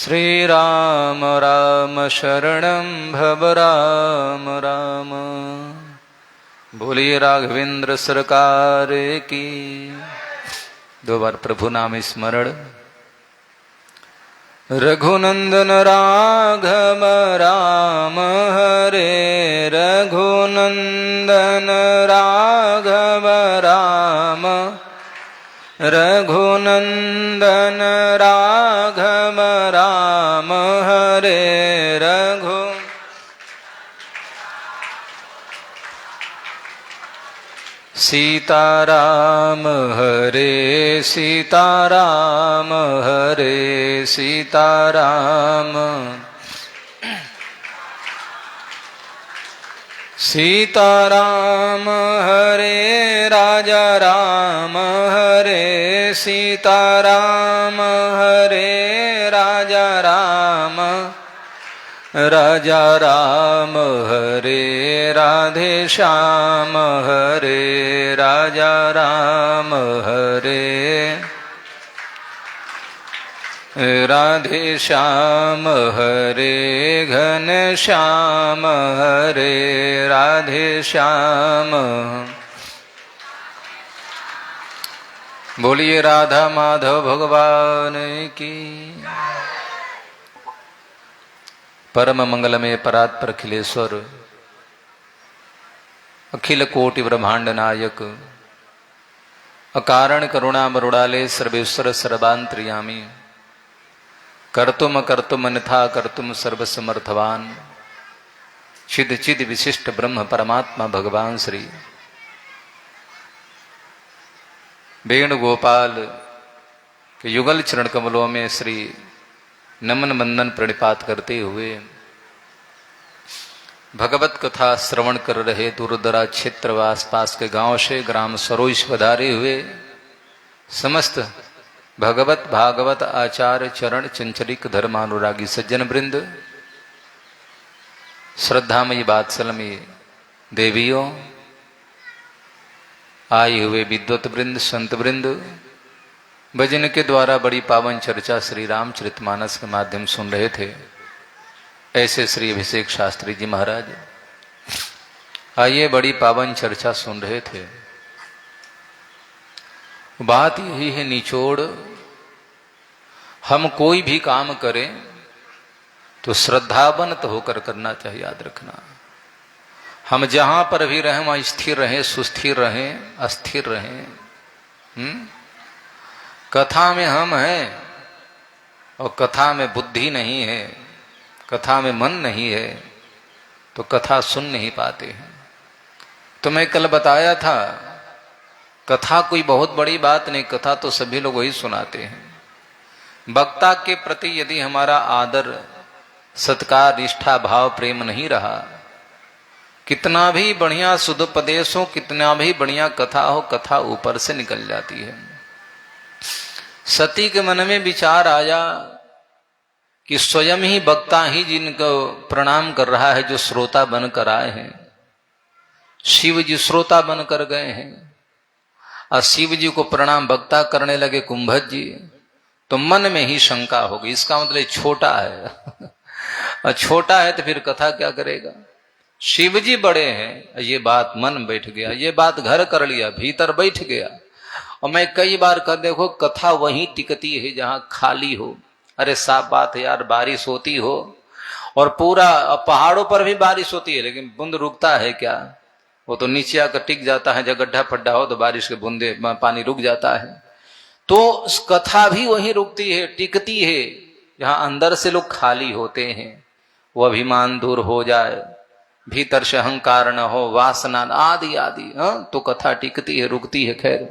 श्री राम राम शरणं भव राम राम। बोलिए राघवेंद्र सरकार की। दो बार प्रभु नाम स्मरण। रघुनंदन राघव राम हरे, रघुनंदन राघव राम, रघुनंदन राघव राम हरे। सीताराम हरे सीताराम हरे सीताराम, सीताराम हरे राजा राम हरे, सीताराम हरे राजा राम, राजा राम हरे राधे श्याम हरे, राजा राम हरे राधे श्याम हरे, घन श्याम हरे राधे श्याम। बोलिए राधा माधव भगवान की। परम मंगलमय परात्पर अखिलेश्वर, अखिल कोटि ब्रह्मांड नायक, अकारण करुणा मरुड़ाले सर्वेश्वर सर्वांतर्यामी, कर्तुम कर्तुम अन्यथा कर्तुम सर्वसमर्थवान, चिद चिद विशिष्ट ब्रह्म परमात्मा भगवान श्री वेणुगोपाल के युगल चरण कमलों में श्री नमन बंदन प्रणिपात करते हुए भगवत कथा श्रवण कर रहे दूरदराज क्षेत्र व आसपास के गांव से ग्राम सरोज पधारे हुए समस्त भगवत भागवत आचार्य चरण चंचलिक धर्मानुरागी सज्जन वृंद, श्रद्धामयी बात्सलमयी देवियों, आए हुए विद्वत वृंद, संत वृंद, भजन के द्वारा बड़ी पावन चर्चा श्री रामचरितमानस के माध्यम सुन रहे थे, ऐसे श्री अभिषेक शास्त्री जी महाराज आइए बड़ी पावन चर्चा सुन रहे थे। बात यही है निचोड़, हम कोई भी काम करें तो श्रद्धावंत होकर करना चाहिए। याद रखना, हम जहां पर भी रहें वहां स्थिर रहें, सुस्थिर रहें, अस्थिर रहें। कथा में हम हैं और कथा में बुद्धि नहीं है, कथा में मन नहीं है तो कथा सुन नहीं पाते हैं। तो मैं कल बताया था, कथा कोई बहुत बड़ी बात नहीं, कथा तो सभी लोग वही सुनाते हैं। वक्ता के प्रति यदि हमारा आदर सत्कार निष्ठा भाव प्रेम नहीं रहा, कितना भी बढ़िया सुधोपदेश हो, कितना भी बढ़िया कथा हो, कथा ऊपर से निकल जाती है। सती के मन में विचार आया कि स्वयं ही वक्ता ही जिनको प्रणाम कर रहा है, जो श्रोता बनकर आए हैं। शिव जी श्रोता बनकर गए हैं और शिव जी को प्रणाम वक्ता करने लगे कुंभज जी, तो मन में ही शंका होगी, इसका मतलब छोटा है और छोटा है तो फिर कथा क्या करेगा। शिव जी बड़े हैं, ये बात मन बैठ गया, ये बात घर कर लिया, भीतर बैठ गया। और मैं कई बार कर देखो, कथा वहीं टिकती है जहां खाली हो। अरे साफ बात है यार, बारिश होती हो और पूरा पहाड़ों पर भी बारिश होती है, लेकिन बूंद रुकता है क्या? वो तो नीचे आकर टिक जाता है। जब गड्ढा फड्डा हो तो बारिश के बूंदे पानी रुक जाता है। तो कथा भी वहीं रुकती है, टिकती है जहां अंदर से लोग खाली होते हैं। वो अभिमान दूर हो जाए, भीतर से अहंकार न हो, वासना आदि आदि, तो कथा टिकती है, रुकती है। खैर,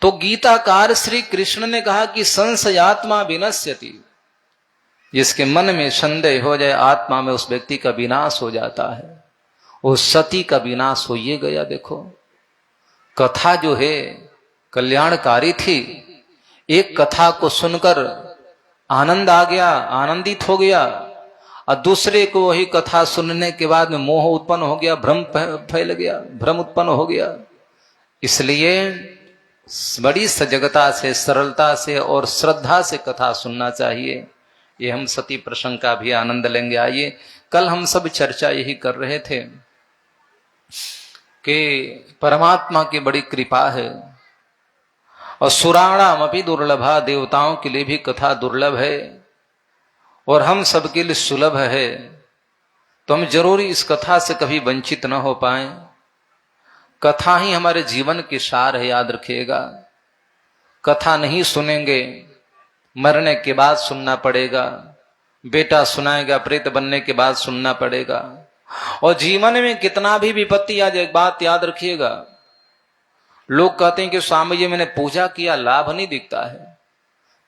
तो गीताकार श्री कृष्ण ने कहा कि संशयात्मा विनश्यति, जिसके मन में संदेह हो जाए आत्मा में, उस व्यक्ति का विनाश हो जाता है। वो सती का विनाश हो ये गया। देखो, कथा जो है कल्याणकारी थी। एक कथा को सुनकर आनंद आ गया, आनंदित हो गया, और दूसरे को वही कथा सुनने के बाद में मोह उत्पन्न हो गया, भ्रम फैल गया, भ्रम उत्पन्न हो गया। इसलिए बड़ी सजगता से, सरलता से और श्रद्धा से कथा सुनना चाहिए। ये हम सती प्रसंग का भी आनंद लेंगे। आइए, कल हम सब चर्चा यही कर रहे थे कि परमात्मा की बड़ी कृपा है और सुराणाम अपि दुर्लभा, देवताओं के लिए भी कथा दुर्लभ है और हम सबके लिए सुलभ है। तो हम जरूरी इस कथा से कभी वंचित न हो पाए। कथा ही हमारे जीवन की सार है, याद रखिएगा। कथा नहीं सुनेंगे, मरने के बाद सुनना पड़ेगा। बेटा सुनाएगा, प्रेत बनने के बाद सुनना पड़ेगा। और जीवन में कितना भी विपत्ति आ जाए, एक बात याद रखिएगा, लोग कहते हैं कि स्वामी जी मैंने पूजा किया, लाभ नहीं दिखता है।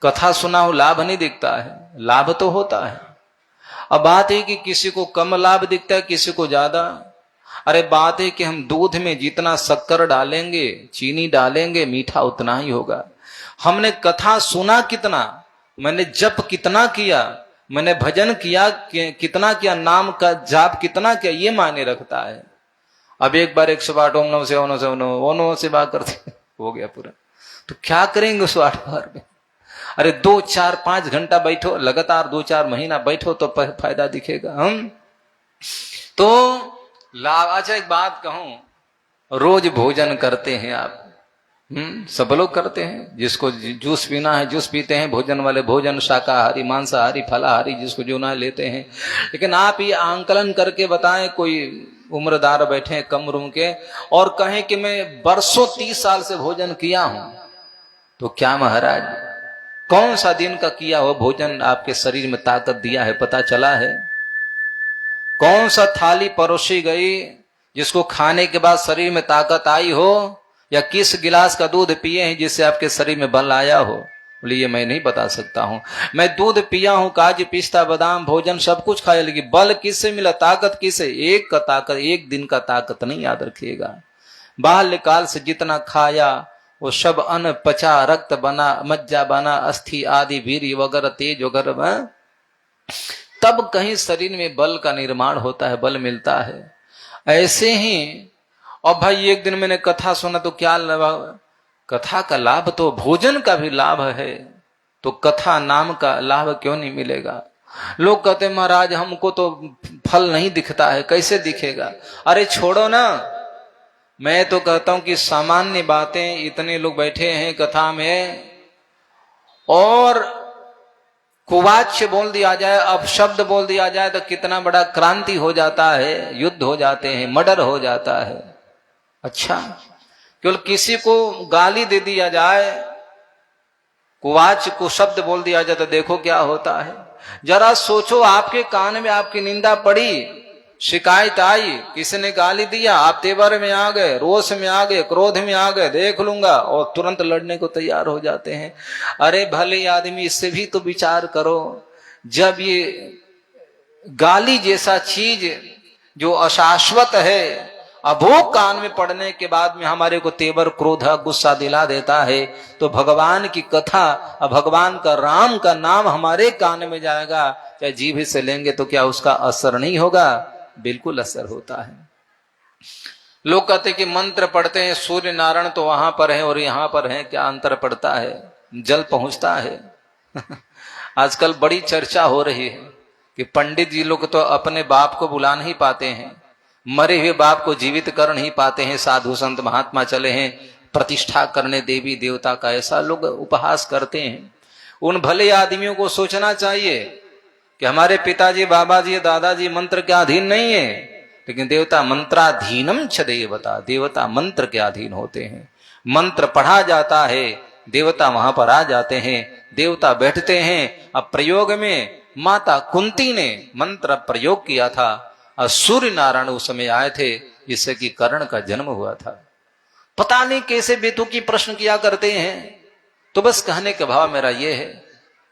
कथा सुना हो, लाभ नहीं दिखता है। लाभ तो होता है। अब बात है कि किसी को कम लाभ दिखता है, किसी को ज्यादा। अरे बात है कि हम दूध में जितना शक्कर डालेंगे, चीनी डालेंगे, मीठा उतना ही होगा। हमने कथा सुना कितना, मैंने जप कितना किया, मैंने भजन किया कितना किया, नाम का जाप कितना किया, ये मायने रखता है। अब एक बार 108 ओम नमः शिवाय, ओम नमः शिवाय करते हो गया पूरा। तो क्या करेंगे उस 8 बार में? अरे 2, 4, 5 घंटा बैठो, लगातार 2-4 महीना बैठो तो फायदा दिखेगा। हम तो लाभ। अच्छा एक बात कहूं, रोज भोजन करते हैं आप? सब लोग करते हैं। जिसको जूस पीना है जूस पीते हैं, भोजन वाले भोजन, शाकाहारी, मांसाहारी, फलाहारी, जिसको जो ना लेते हैं। लेकिन आप ये आंकलन करके बताएं, कोई उम्रदार बैठे कम उम्र के और कहें कि मैं बरसों 30 साल से भोजन किया हूं, तो क्या महाराज, कौन सा दिन का किया हुआ भोजन आपके शरीर में ताकत दिया है, पता चला है? कौन सा थाली परोसी गई जिसको खाने के बाद शरीर में ताकत आई हो, या किस गिलास का दूध पिए हैं जिससे आपके शरीर में बल आया हो? बोले ये मैं नहीं बता सकता हूं। मैं दूध पिया हूं, काजू पिस्ता बादाम भोजन सब कुछ खाया, लेकिन बल किससे मिला, ताकत किससे? एक का ताकत, एक दिन का ताकत नहीं, याद रखिएगा। बाल्यकाल से जितना खाया वो सब अन्न पचा, रक्त बना, मज्जा बना, अस्थि आदि वीर्य वगैरह तेज वगैरह, तब कहीं शरीर में बल का निर्माण होता है, बल मिलता है। ऐसे ही और भाई एक दिन मैंने कथा सुना तो क्या लाभ? कथा का लाभ तो भोजन का भी लाभ है, तो कथा नाम का लाभ क्यों नहीं मिलेगा? लोग कहते महाराज हमको तो फल नहीं दिखता है, कैसे दिखेगा? अरे छोड़ो ना, मैं तो कहता हूं कि सामान्य बातें, इतने लोग बैठे हैं कथा में और कुवाच्य बोल दिया जाए, अपशब्द बोल दिया जाए तो कितना बड़ा क्रांति हो जाता है, युद्ध हो जाते हैं, मर्डर हो जाता है। अच्छा, केवल किसी को गाली दे दिया जाए, कुवाच्य को शब्द बोल दिया जाए तो देखो क्या होता है। जरा सोचो, आपके कान में आपकी निंदा पड़ी, शिकायत आई, किसी ने गाली दिया, आप तेवर में आ गए, रोष में आ गए, क्रोध में आ गए, देख लूंगा, और तुरंत लड़ने को तैयार हो जाते हैं। अरे भले आदमी, इससे भी तो विचार करो। जब ये गाली जैसा चीज जो अशाश्वत है, अब वो कान में पड़ने के बाद में हमारे को तेवर, क्रोध, गुस्सा दिला देता है, तो भगवान की कथा, अब भगवान का, राम का नाम हमारे कान में जाएगा, चाहे जीभ से लेंगे तो क्या उसका असर नहीं होगा? बिल्कुल असर होता है। लोग कहते कि मंत्र पढ़ते हैं, सूर्य नारायण तो वहां पर है और यहां पर है, क्या अंतर पड़ता है? जल पहुंचता है। आजकल बड़ी चर्चा हो रही है कि पंडित जी लोग तो अपने बाप को बुला नहीं पाते हैं, मरे हुए बाप को जीवित कर नहीं पाते हैं। साधु संत महात्मा चले हैं प्रतिष्ठा करने देवी देवता का, ऐसा लोग उपहास करते हैं। उन भले आदमियों को सोचना चाहिए कि हमारे पिताजी, बाबा जी, दादाजी मंत्र के अधीन नहीं है, लेकिन देवता मंत्राधीनम छ देवता, देवता मंत्र के अधीन होते हैं। मंत्र पढ़ा जाता है, देवता वहां पर आ जाते हैं, देवता बैठते हैं। अब प्रयोग में माता कुंती ने मंत्र प्रयोग किया था और सूर्य नारायण उस समय आए थे, जिससे कि कर्ण का जन्म हुआ था। पता नहीं कैसे बेतुकी प्रश्न किया करते हैं। तो बस कहने का भाव मेरा ये है,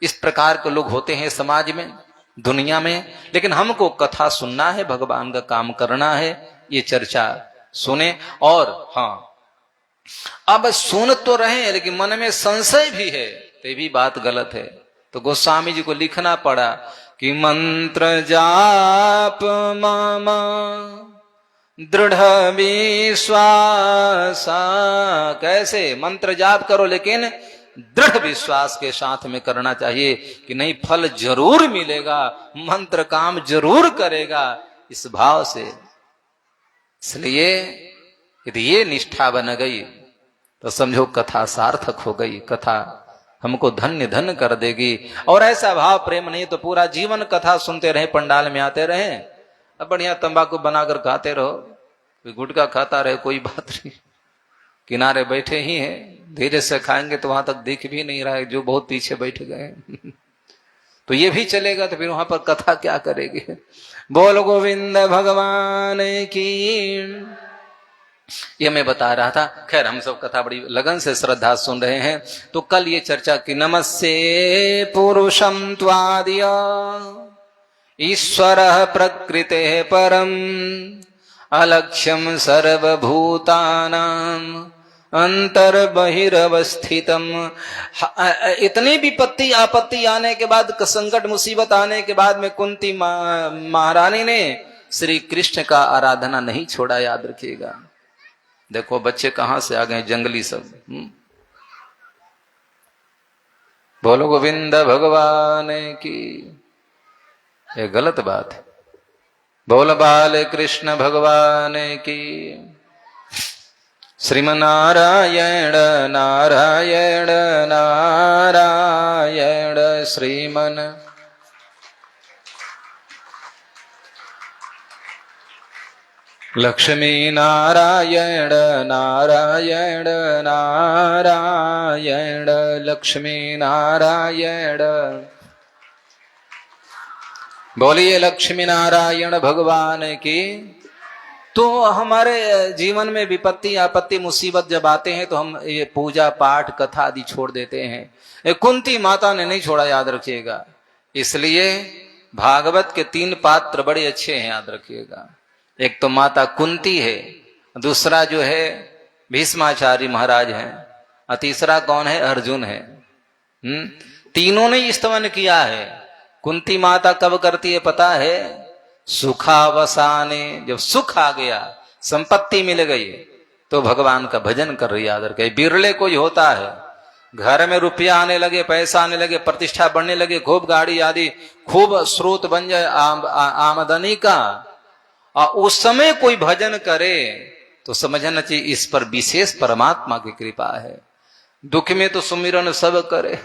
इस प्रकार के लोग होते हैं समाज में, दुनिया में, लेकिन हमको कथा सुनना है, भगवान का काम करना है। ये चर्चा सुने। और हाँ, अब सुन तो रहे लेकिन मन में संशय भी है, तो ये भी बात गलत है। तो गोस्वामी जी को लिखना पड़ा कि मंत्र जाप मामा दृढ़ विश्वास। कैसे? मंत्र जाप करो लेकिन दृढ़ विश्वास के साथ में करना चाहिए कि नहीं, फल जरूर मिलेगा, मंत्र काम जरूर करेगा, इस भाव से। इसलिए यदि ये निष्ठा बन गई तो समझो कथा सार्थक हो गई, कथा हमको धन्य धन्य कर देगी। और ऐसा भाव प्रेम नहीं तो पूरा जीवन कथा सुनते रहे, पंडाल में आते रहे, अब बढ़िया तंबाकू बनाकर खाते रहो, कोई गुटखा खाता रहे, कोई बात नहीं, किनारे बैठे ही हैं, धीरे से खाएंगे तो वहां तक दिख भी नहीं रहा है जो बहुत पीछे बैठ गए तो ये भी चलेगा, तो फिर वहां पर कथा क्या करेगी। बोल गोविंद भगवान की। ये मैं बता रहा था। खैर हम सब कथा बड़ी लगन से श्रद्धा सुन रहे हैं। तो कल ये चर्चा की नमस्ते पुरुषम त्वादिय ईश्वर प्रकृते परम अलक्ष्यम सर्वभूतानाम अंतर्बहिरवस्थितम। इतनी विपत्ति आपत्ति आने के बाद, संकट मुसीबत आने के बाद में कुंती महारानी ने श्री कृष्ण का आराधना नहीं छोड़ा, याद रखिएगा। देखो बच्चे कहां से आ गए, जंगली सब। बोलो गोविंद भगवान की। ये गलत बात है। बोल बाल कृष्ण भगवान की। श्रीमनारायण नारायण नारायण श्रीमन। लक्ष्मी नारायण नारायण नारायण लक्ष्मी नारायण। बोलिए लक्ष्मी नारायण भगवान की। तो हमारे जीवन में विपत्ति आपत्ति मुसीबत जब आते हैं तो हम ये पूजा पाठ कथा आदि छोड़ देते हैं। कुंती माता ने नहीं छोड़ा, याद रखिएगा। इसलिए भागवत के 3 पात्र बड़े अच्छे हैं, याद रखिएगा। एक तो माता कुंती है, दूसरा जो है भीष्माचार्य महाराज हैं, और तीसरा कौन है? अर्जुन है। तीनों ने स्तवन किया है। कुंती माता कब करती है पता है? सुखावसाने, जब सुख आ गया, संपत्ति मिल गई, तो भगवान का भजन कर रही, याद रखे। बिरले कोई होता है, घर में रुपया आने लगे, पैसा आने लगे, प्रतिष्ठा बढ़ने लगे, खूब गाड़ी आदि, खूब स्रोत बन जाए आमदनी का, और उस समय कोई भजन करे तो समझना चाहिए इस पर विशेष परमात्मा की कृपा है। दुख में तो सुमिरन सब करे।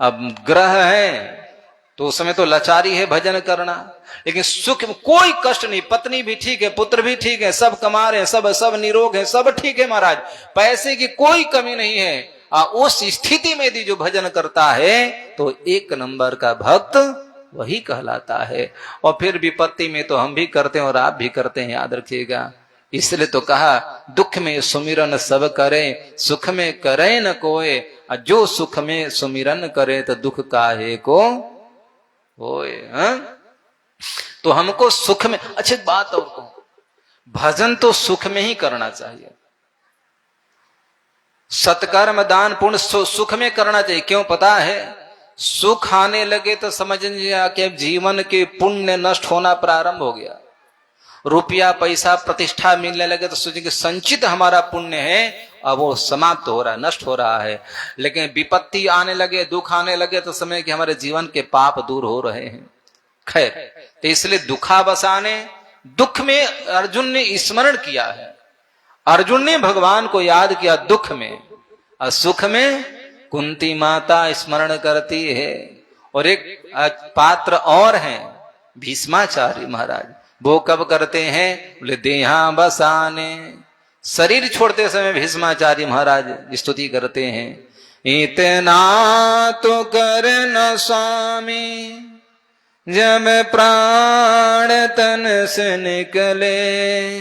अब ग्रह है तो उस समय तो लाचारी है भजन करना, लेकिन सुख में कोई कष्ट नहीं, पत्नी भी ठीक है, पुत्र भी ठीक है, सब कमा रहे हैं, सब निरोग है, सब ठीक है महाराज, पैसे की कोई कमी नहीं है। उस स्थिति में भी जो भजन करता है तो 1 नंबर का भक्त वही कहलाता है। और फिर विपत्ति में तो हम भी करते हैं और आप भी करते हैं, याद रखिएगा। इसलिए तो कहा दुख में सुमिरन सब करे, सुख में करे न कोय, जो सुख में सुमिरन करे तो दुख काहे को होए। तो हमको सुख में, अच्छी बात और को भजन तो सुख में ही करना चाहिए। सत्कर्म दान पुण्य सुख में करना चाहिए। क्यों पता है? सुख आने लगे तो समझिए कि जीवन के पुण्य नष्ट होना प्रारंभ हो गया। रुपया पैसा प्रतिष्ठा मिलने लगे तो सोचेंगे कि संचित हमारा पुण्य है, अब वो समाप्त हो रहा है, नष्ट हो रहा है। लेकिन विपत्ति आने लगे, दुख आने लगे तो समय कि हमारे जीवन के पाप दूर हो रहे हैं। खैर, तो इसलिए दुखा बसाने, दुख में अर्जुन ने स्मरण किया है, अर्जुन ने भगवान को याद किया दुख में, और सुख में कुंती माता स्मरण करती है। और एक पात्र और हैं भीष्माचार्य महाराज, वो कब करते हैं? बोले देहा बसाने, शरीर छोड़ते समय भीष्माचार्य महाराज स्तुति करते हैं। इतना तो कर न स्वामी जब प्राण तन से निकले,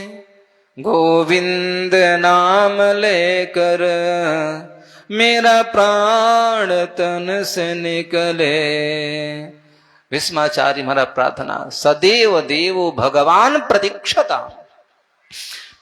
गोविंद नाम लेकर मेरा प्राण तन से निकले। भीष्माचार्य महाराज प्रार्थना, सदैव देवो भगवान प्रतीक्षता,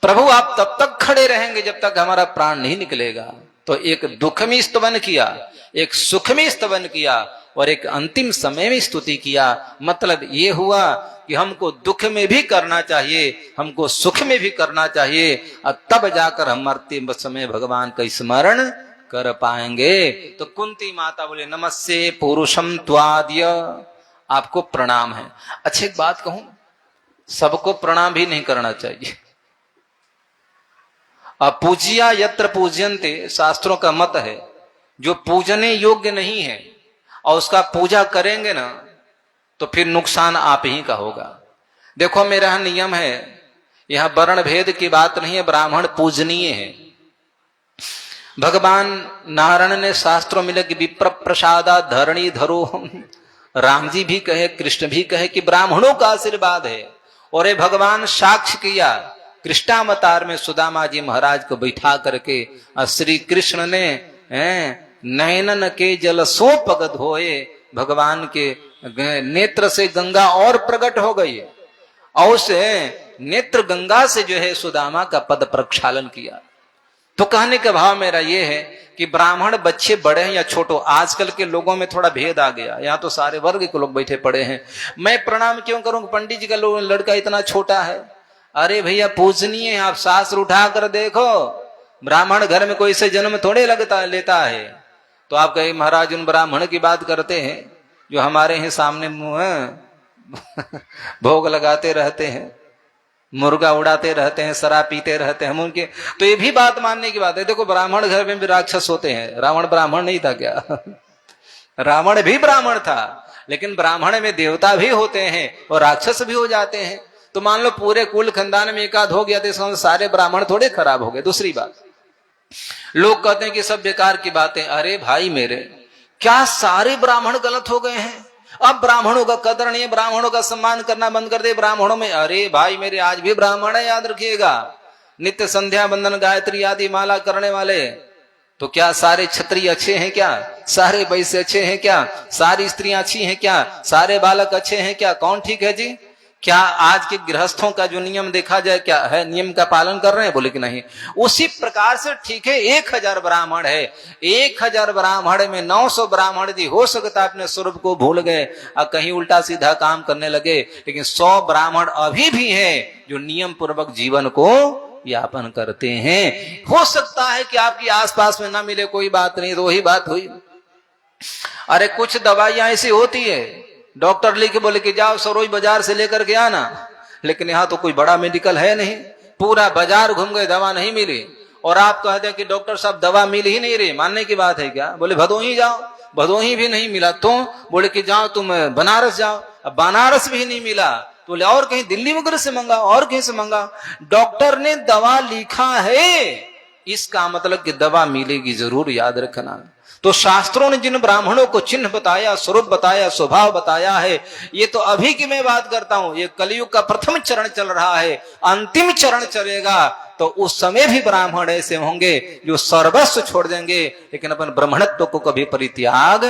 प्रभु आप तब तक खड़े रहेंगे जब तक हमारा प्राण नहीं निकलेगा। तो एक दुख में स्तवन किया, एक सुख में स्तवन किया, और एक अंतिम समय में स्तुति किया। मतलब ये हुआ कि हमको दुख में भी करना चाहिए, हमको सुख में भी करना चाहिए, और तब जाकर हम मरते समय भगवान का स्मरण कर पाएंगे। तो कुंती माता बोले नमस्ते पुरुषम त्वाद्य, आपको प्रणाम है। अच्छा एक बात कहूं, सबको प्रणाम भी नहीं करना चाहिए। अपूज्या यत्र पूज्यन्ते, शास्त्रों का मत है, जो पूजने योग्य नहीं है और उसका पूजा करेंगे ना तो फिर नुकसान आप ही का होगा। देखो मेरा यहां नियम है, यहां वर्ण भेद की बात नहीं है, ब्राह्मण पूजनीय है। भगवान नारायण ने शास्त्रों में लिखा कि विप्र प्रसादा धरणी धरो, राम जी भी कहे कृष्ण भी कहे कि ब्राह्मणों का आशीर्वाद है। और ये भगवान साक्ष्य किया, कृष्णावतार में सुदामा जी महाराज को बैठा करके श्री कृष्ण ने नयनन के जल सो पगत होए, भगवान के नेत्र से गंगा और प्रकट हो गई और उस नेत्र गंगा से जो है सुदामा का पद प्रक्षालन किया। तो कहने का भाव मेरा ये है कि ब्राह्मण बच्चे बड़े हैं या छोटो, आजकल के लोगों में थोड़ा भेद आ गया, यहाँ तो सारे वर्ग के लोग बैठे पड़े हैं। मैं प्रणाम क्यों करूं, पंडित जी का लड़का इतना छोटा है। अरे भैया पूजनीय है, आप शास्त्र उठा कर देखो, ब्राह्मण घर में कोई से जन्म थोड़े लेता है। तो आप कहे महाराज उन ब्राह्मण की बात करते हैं जो हमारे यहाँ सामने भोग लगाते रहते हैं, मुर्गा उड़ाते रहते हैं, शराब पीते रहते हैं, हम उनके तो ये भी बात मानने की बात है। देखो ब्राह्मण घर में भी राक्षस होते हैं, रावण ब्राह्मण नहीं था क्या? रावण भी ब्राह्मण था, लेकिन ब्राह्मण में देवता भी होते हैं और राक्षस भी हो जाते हैं। तो मान लो पूरे कुल खानदान में एकाध हो गया तो सारे ब्राह्मण थोड़े खराब हो गए। दूसरी बात, लोग कहते हैं कि सब बेकार की बातें। अरे भाई मेरे, क्या सारे ब्राह्मण गलत हो गए हैं? अब ब्राह्मणों का कदर नहीं है, ब्राह्मणों का सम्मान करना बंद कर दे ब्राह्मणों में। अरे भाई मेरे, आज भी ब्राह्मण है, याद रखिएगा, नित्य संध्या बंदन गायत्री आदि माला करने वाले। तो क्या सारे क्षत्रिय अच्छे हैं क्या? सारे वैश्य अच्छे हैं क्या? सारी स्त्रियां अच्छी हैं क्या? सारे बालक अच्छे हैं क्या? कौन ठीक है जी? क्या आज के गृहस्थों का जो नियम देखा जाए क्या है, नियम का पालन कर रहे हैं? बोले कि नहीं। उसी प्रकार से ठीक है, 1000 ब्राह्मण है, 1000 ब्राह्मण में 900 ब्राह्मण जी हो सकता है अपने स्वरूप को भूल गए और कहीं उल्टा सीधा काम करने लगे, लेकिन 100 ब्राह्मण अभी भी हैं जो नियम पूर्वक जीवन को यापन करते हैं। हो सकता है कि आपकी आसपास में ना मिले, कोई बात नहीं, तो वही बात हुई। अरे कुछ दवाइयां ऐसी होती है, डॉक्टर लिखे बोले कि जाओ सरोज बाजार से लेकर के आना, लेकिन यहाँ तो कोई बड़ा मेडिकल है नहीं, पूरा बाजार घूम गए, दवा नहीं मिली। और आप कहते हैं कि डॉक्टर साहब दवा मिल ही नहीं रही, मानने की बात है क्या? बोले भदोही जाओ, भदोही भी नहीं मिला। तो बोले कि जाओ तुम बनारस जाओ, अब बनारस भी नहीं मिला। तो बोले और कहीं दिल्ली वगैरह से मंगा, और कहीं से मंगा। डॉक्टर ने दवा लिखा है, इसका मतलब कि दवा मिलेगी जरूर, याद रखना। तो शास्त्रों ने जिन ब्राह्मणों को चिन्ह बताया, स्वरूप बताया, स्वभाव बताया है, ये तो अभी की मैं बात करता हूं, ये कलयुग का प्रथम चरण चल रहा है, अंतिम चरण चलेगा तो उस समय भी ब्राह्मण ऐसे होंगे जो सर्वस्व छोड़ देंगे, लेकिन अपन ब्राह्मणत्व को कभी परित्याग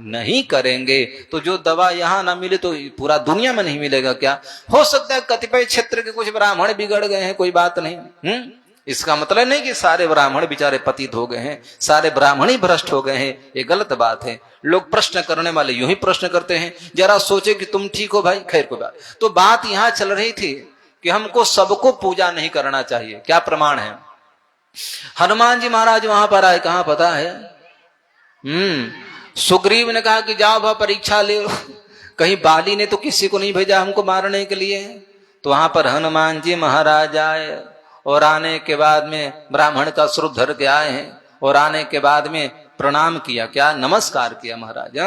नहीं करेंगे। तो जो दवा यहां ना मिले तो पूरा दुनिया में नहीं मिलेगा क्या? हो सकता है कतिपय क्षेत्र के कुछ ब्राह्मण बिगड़ गए हैं, कोई बात नहीं। इसका मतलब नहीं कि सारे ब्राह्मण बेचारे पतित हो गए हैं, सारे ब्राह्मण ही भ्रष्ट हो गए हैं, ये गलत बात है। लोग प्रश्न करने वाले यूं ही प्रश्न करते हैं, जरा सोचे कि तुम ठीक हो भाई। खैर कोई बात। तो बात यहां चल रही थी कि हमको सबको पूजा नहीं करना चाहिए। क्या प्रमाण है? हनुमान जी महाराज वहां पर आए, कहां पता है? सुग्रीव ने कहा कि जाओ वह परीक्षा ले। कहीं बाली ने तो किसी को नहीं भेजा हमको मारने के लिए। तो वहां पर हनुमान जी महाराज आए और आने के बाद में ब्राह्मण का स्वरूप धर के आए हैं और आने के बाद में प्रणाम किया, क्या नमस्कार किया महाराज।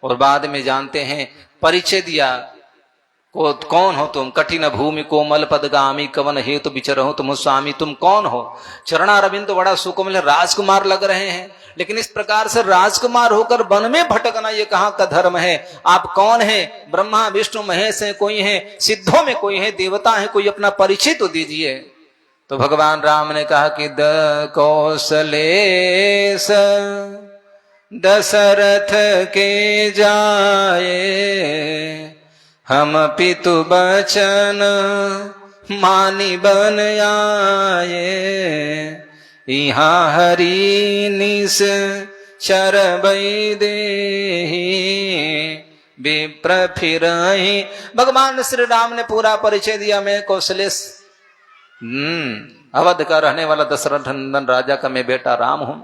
और बाद में जानते हैं परिचय दिया, को कौन हो तुम? कठिन भूमि कोमल पदगामी कवन हेतु विचरहु तुम स्वामी। तुम कौन हो? चरणारविंद तो बड़ा सुकोमल राजकुमार लग रहे हैं, लेकिन इस प्रकार से राजकुमार होकर वन में भटकना ये कहाँ का धर्म है? आप कौन है? ब्रह्मा विष्णु महेश है, कोई है सिद्धों में, कोई है देवता है, कोई अपना परिचय तो दीजिए। तो भगवान राम ने कहा कि कौशलेश दशरथ के जाए, हम पितु बचन मानी बन आए। यहाँ हरि निस चरबै देहि, विप्र फिरहि। भगवान श्री राम ने पूरा परिचय दिया, मैं कौशलेश अवध का रहने वाला दशरथ नंदन राजा का मैं बेटा राम हूं।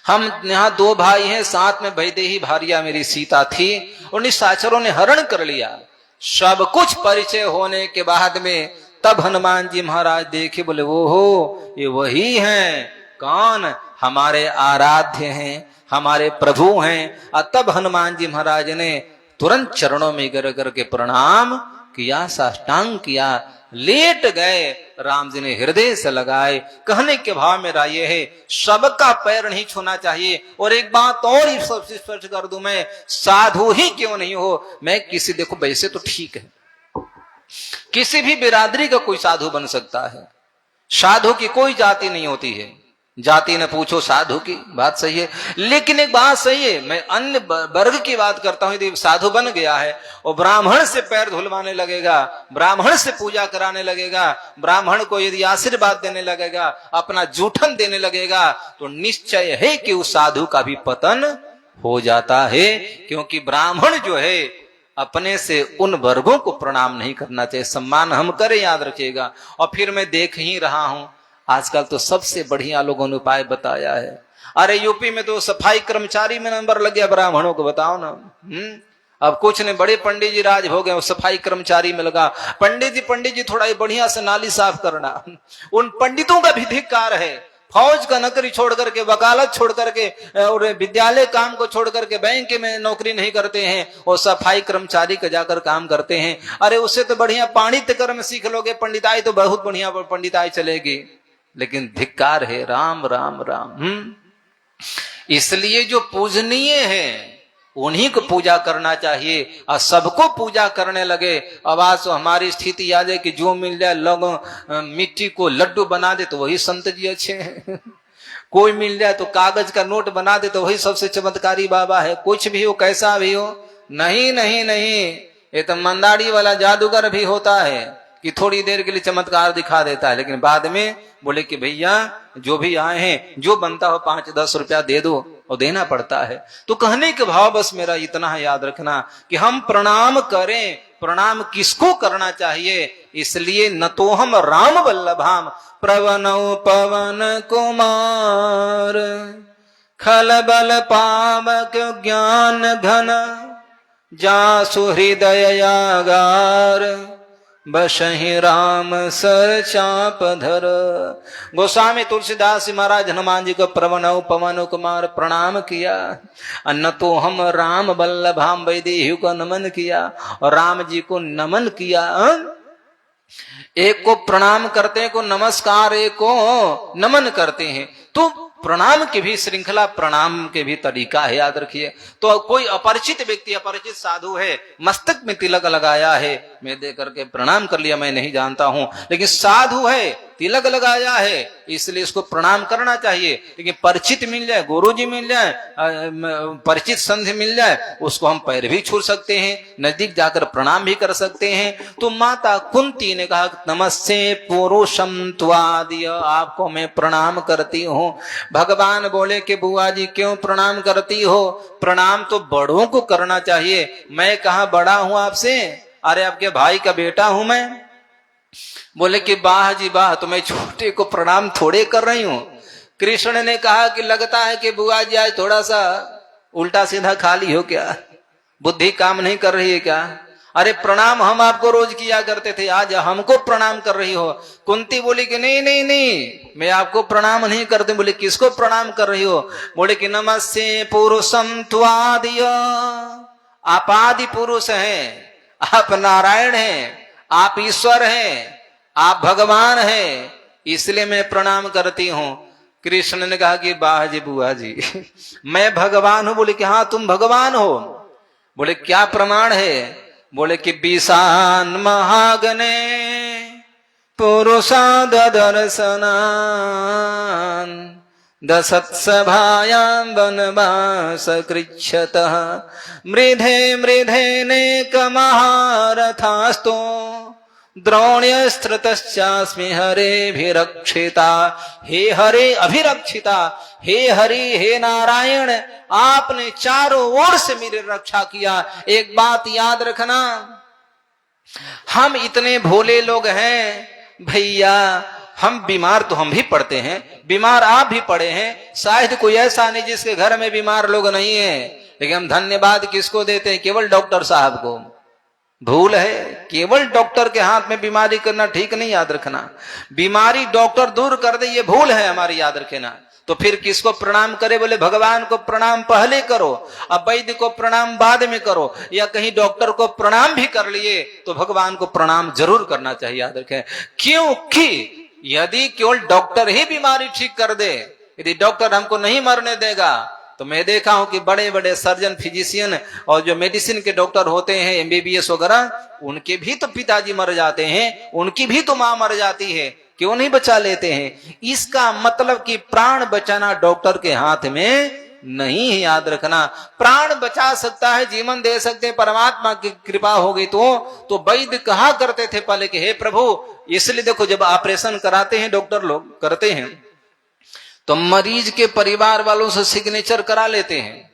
हम यहाँ 2 भाई हैं, साथ में वैदेही भारिया मेरी सीता थी, और निशाचरों ने हरण कर लिया। सब कुछ परिचय होने के बाद में तब हनुमान जी महाराज देखे, बोले ओहो ये वही हैं। कौन? हमारे आराध्य हैं, हमारे प्रभु हैं। और तब हनुमान जी महाराज ने तुरंत चरणों में गिर करके प्रणाम किया, साष्टांग किया, लेट गए। राम जी ने हृदय से लगाए। कहने के भाव मेरा ये है, सबका पैर नहीं छूना चाहिए। और एक बात और ही सबसे स्पष्ट कर दूं, मैं साधु ही क्यों नहीं हो, मैं किसी, देखो वैसे तो ठीक है, किसी भी बिरादरी का कोई साधु बन सकता है। साधु की कोई जाति नहीं होती है, जाति न पूछो साधु की, बात सही है। लेकिन एक बात सही है, मैं अन्य वर्ग की बात करता हूं। यदि साधु बन गया है और ब्राह्मण से पैर धुलवाने लगेगा, ब्राह्मण से पूजा कराने लगेगा, ब्राह्मण को यदि आशीर्वाद देने लगेगा, अपना जूठन देने लगेगा, तो निश्चय है कि उस साधु का भी पतन हो जाता है। क्योंकि ब्राह्मण जो है अपने से उन वर्गों को प्रणाम नहीं करना चाहिए। सम्मान हम करें, याद रखिएगा। और फिर मैं देख ही रहा हूं, आजकल तो सबसे बढ़िया लोगों ने उपाय बताया है। अरे यूपी में तो सफाई कर्मचारी में नंबर लग गया ब्राह्मणों को, बताओ ना। अब कुछ ने बड़े पंडित जी राज हो गए, सफाई कर्मचारी में लगा। पंडित जी थोड़ा बढ़िया से नाली साफ करना, उन पंडितों का भी धिक्कार है। फौज का नौकरी छोड़ करके, वकालत छोड़ करके, और विद्यालय काम को छोड़ करके बैंक में नौकरी नहीं करते हैं, और सफाई कर्मचारी का जाकर काम करते हैं। अरे उससे तो बढ़िया पांडित्य कर्म सीख लोगे, पंडिताई तो बहुत बढ़िया पंडिताई चलेगी। लेकिन धिक्कार है, राम राम राम। इसलिए जो पूजनीय है उन्हीं को पूजा करना चाहिए, और सबको पूजा करने लगे। अब आज तो हमारी स्थिति याद है कि जो मिल जाए लोग मिट्टी को लड्डू बना दे तो वही संत जी अच्छे हैं। कोई मिल जाए तो कागज का नोट बना दे तो वही सबसे चमत्कारी बाबा है। कुछ भी हो, कैसा भी हो, नहीं नहीं नहीं, ये तो मंदाड़ी वाला जादूगर भी होता है कि थोड़ी देर के लिए चमत्कार दिखा देता है, लेकिन बाद में बोले कि भैया जो भी आए हैं, जो बनता हो 5-10 रुपया दे दो, और देना पड़ता है। तो कहने के भाव बस मेरा इतना है, याद रखना कि हम प्रणाम करें। प्रणाम किसको करना चाहिए? इसलिए न तो हम राम वल्लभाम प्रवनौ पवन कुमार, खल बल पावक ज्ञान घन, जासु हृदय यागार, बसहि राम सर चाप धर। गोस्वामी तुलसीदास महाराज हनुमान जी को प्रवनौ पवन कुमार प्रणाम किया। न तो हम राम वल्लभाम वैदेही को नमन किया, और राम जी को नमन किया। एक को प्रणाम करते हैं, को नमस्कार, एक को नमन करते हैं। तो प्रणाम की भी श्रृंखला, प्रणाम के भी तरीका है, याद रखिए। तो कोई अपरिचित व्यक्ति, अपरिचित साधु है, मस्तक में तिलक लगाया है, मैं दे करके प्रणाम कर लिया, मैं नहीं जानता हूं, लेकिन साधु है, तिलक लगाया है, इसलिए इसको प्रणाम करना चाहिए। लेकिन परिचित मिल जाए, गुरुजी मिल जाए, परिचित संधि मिल जाए, उसको हम पैर भी छू सकते हैं, नजदीक जाकर प्रणाम भी कर सकते हैं। तो माता कुंती ने कहा, नमस्ते पुरुषम त्वादि, आपको मैं प्रणाम करती हूँ। भगवान बोले कि बुआ जी क्यों प्रणाम करती हो? प्रणाम तो बड़ों को करना चाहिए। मैं कहाँ बड़ा हूं आपसे? अरे आपके भाई का बेटा हूं मैं। बोले कि वाह जी वाह, तो मैं छोटे को प्रणाम थोड़े कर रही हूं। कृष्ण ने कहा कि लगता है कि बुआ जी आज थोड़ा सा उल्टा सीधा खाली हो क्या, बुद्धि काम नहीं कर रही है क्या? अरे प्रणाम हम आपको रोज किया करते थे, आज हमको प्रणाम कर रही हो। कुंती बोली कि नहीं नहीं नहीं, मैं आपको प्रणाम नहीं करती। बोले किसको प्रणाम कर रही हो? बोले कि नमस्ते पुरुषम त्वादि, आप आदि पुरुष हैं, आप नारायण हैं, आप ईश्वर हैं, आप भगवान हैं, इसलिए मैं प्रणाम करती हूं। कृष्ण ने कहा कि वाह जी बुआ जी, मैं भगवान हूं? बोले कि हाँ तुम भगवान हो। बोले क्या प्रमाण है? बोले कि बीसान महागने पुरुषा दर्शनान, दशत्सभायां वनवास कृच्छतः, मृधे मृधे नेक महारथास्तो, द्रोण्यस्त्रतश्चास्मि हरेभिरक्षिता। हे हरे अभिरक्षिता, हे हरि हे नारायण, आपने चारों ओर से मेरी रक्षा किया। एक बात याद रखना, हम इतने भोले लोग हैं भैया, हम बीमार तो हम भी पड़ते हैं, बीमार आप भी पड़े हैं, शायद कोई ऐसा नहीं जिसके घर में बीमार लोग नहीं है, लेकिन हम धन्यवाद किसको देते हैं? केवल डॉक्टर साहब को। भूल है, केवल डॉक्टर के हाथ में बीमारी करना ठीक नहीं, याद रखना। बीमारी डॉक्टर दूर कर दे ये भूल है हमारी, याद रखना। तो फिर किसको प्रणाम करे? बोले भगवान को प्रणाम पहले करो, अब वैद्य को प्रणाम बाद में करो, या कहीं डॉक्टर को प्रणाम भी कर लिए तो भगवान को प्रणाम जरूर करना चाहिए, याद रखें। क्योंकि यदि केवल डॉक्टर ही बीमारी ठीक कर दे, यदि डॉक्टर हमको नहीं मरने देगा, तो मैं देखा हूं कि बड़े बड़े सर्जन, फिजिशियन और जो मेडिसिन के डॉक्टर होते हैं, MBBS वगैरह, उनके भी तो पिताजी मर जाते हैं, उनकी भी तो मां मर जाती है, क्यों नहीं बचा लेते हैं? इसका मतलब कि प्राण बचाना डॉक्टर के हाथ में नहीं है, याद रखना। प्राण बचा सकता है, जीवन दे सकते हैं, परमात्मा की कृपा हो गई तो वैद्य कहा करते थे पहले कि हे प्रभु, इसलिए देखो जब ऑपरेशन कराते हैं डॉक्टर लोग करते हैं तो मरीज के परिवार वालों से सिग्नेचर करा लेते हैं,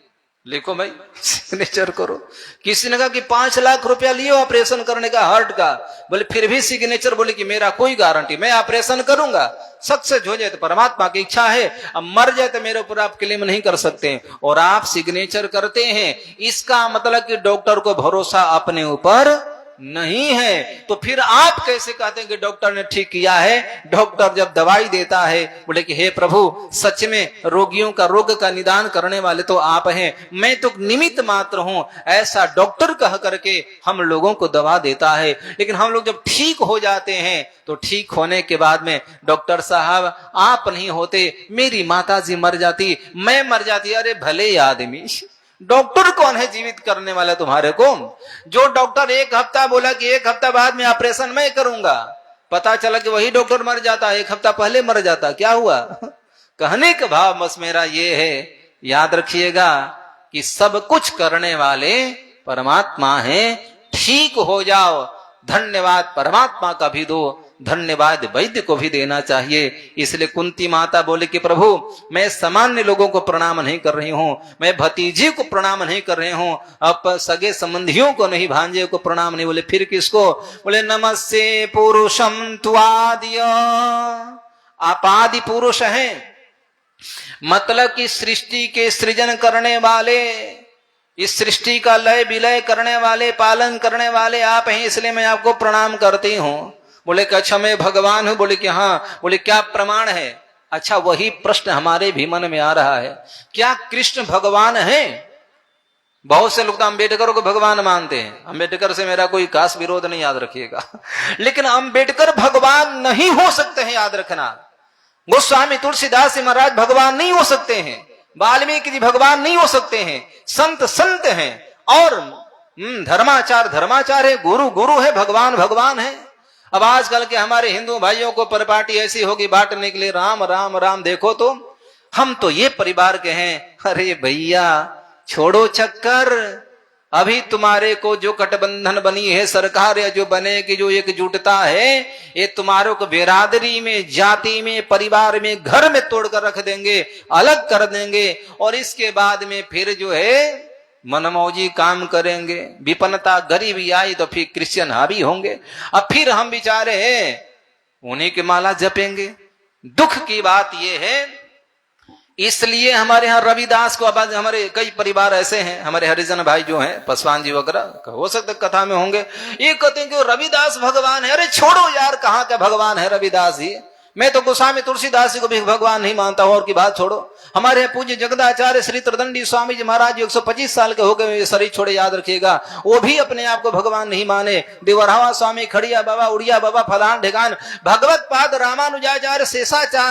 लिखो भाई सिग्नेचर करो। किसी ने कहा कि 5 लाख रुपया लिए ऑपरेशन करने का हार्ट का, बोले फिर भी सिग्नेचर, बोले कि मेरा कोई गारंटी, मैं ऑपरेशन करूंगा, सक्सेस हो जाए तो परमात्मा की इच्छा है, अब मर जाए तो मेरे ऊपर आप क्लेम नहीं कर सकते, और आप सिग्नेचर करते हैं। इसका मतलब कि डॉक्टर को भरोसा अपने ऊपर नहीं है। तो फिर आप कैसे कहते हैं कि डॉक्टर ने ठीक किया है? डॉक्टर जब दवाई देता है, बोले कि हे प्रभु, सच में रोगियों का रोग का निदान करने वाले तो आप हैं, मैं तो निमित्त मात्र हूं, ऐसा डॉक्टर कह करके हम लोगों को दवा देता है। लेकिन हम लोग जब ठीक हो जाते हैं तो ठीक होने के बाद में डॉक्टर साहब आप नहीं होते, मेरी माताजी मर जाती, मैं मर जाती। अरे भले आदमी, डॉक्टर कौन है जीवित करने वाला तुम्हारे को? जो डॉक्टर एक हफ्ता बोला कि 1 हफ्ता बाद में ऑपरेशन मैं करूंगा, पता चला कि वही डॉक्टर मर जाता, 1 हफ्ता पहले मर जाता, क्या हुआ? कहने का भाव बस मेरा ये है, याद रखिएगा कि सब कुछ करने वाले परमात्मा हैं। ठीक हो जाओ, धन्यवाद परमात्मा का भी दो, धन्यवाद वैद्य को भी देना चाहिए। इसलिए कुंती माता बोले कि प्रभु, मैं सामान्य लोगों को प्रणाम नहीं कर रही हूं, मैं भतीजे को प्रणाम नहीं कर रही हूं, अब सगे संबंधियों को नहीं, भांजे को प्रणाम नहीं। बोले फिर किसको? बोले नमस्ते पुरुषम त्वाद्य, आप आदि पुरुष हैं, मतलब कि सृष्टि के सृजन करने वाले, इस सृष्टि का लय विलय करने वाले, पालन करने वाले आप हैं, इसलिए मैं आपको प्रणाम करती हूं। बोले कि अच्छा मैं भगवान हूं? बोले कि हाँ। बोले क्या प्रमाण है? अच्छा वही प्रश्न हमारे भी मन में आ रहा है, क्या कृष्ण भगवान है? बहुत से लोग तो अम्बेडकर को भगवान मानते हैं, अम्बेडकर से मेरा कोई खास विरोध नहीं, याद रखिएगा, लेकिन अम्बेडकर भगवान नहीं हो सकते हैं, याद रखना। गोस्वामी तुलसीदास जी महाराज भगवान नहीं हो सकते हैं, वाल्मीकि जी भगवान नहीं हो सकते हैं, संत संत हैं, और धर्माचार धर्माचार है, गुरु गुरु है, भगवान भगवान है। अब आजकल के हमारे हिंदू भाइयों को परिपाटी ऐसी होगी बांटने के लिए, राम राम राम, देखो तो हम तो ये परिवार के हैं। अरे भैया छोड़ो चक्कर, अभी तुम्हारे को जो गठबंधन बनी है सरकार, या जो बनेगी, जो एकजुटता है, ये तुम्हारे को बिरादरी में, जाति में, परिवार में, घर में तोड़कर रख देंगे, अलग कर देंगे, और इसके बाद में फिर जो है मनमौजी काम करेंगे। विपन्नता गरीबी आई तो फिर क्रिश्चियन हावी होंगे, अब फिर हम बेचारे हैं उन्हीं की माला जपेंगे। दुख की बात यह है, इसलिए हमारे यहाँ रविदास को, अब हमारे कई परिवार ऐसे हैं, हमारे हरिजन भाई जो हैं, पासवान जी वगैरह, हो सकता कथा में होंगे, ये कहते हैं कि रविदास भगवान है। अरे छोड़ो यार, कहाँ का भगवान है रविदास जी? मैं तो गोस्वामी तुलसीदास जी को भी भगवान नहीं मानता हूं, और की बात छोड़ो। हमारे पूज्य जगदाचार्य श्री त्रिदंडी स्वामी जी महाराज 125 साल के हो गए, शरीर छोड़े, याद रखिएगा, वो भी अपने आप को भगवान नहीं माने। देवरहावा स्वामी, खड़िया बाबा, उड़िया बाबा, फलान ढेगान, भगवत पाद रामानुजाचार्य,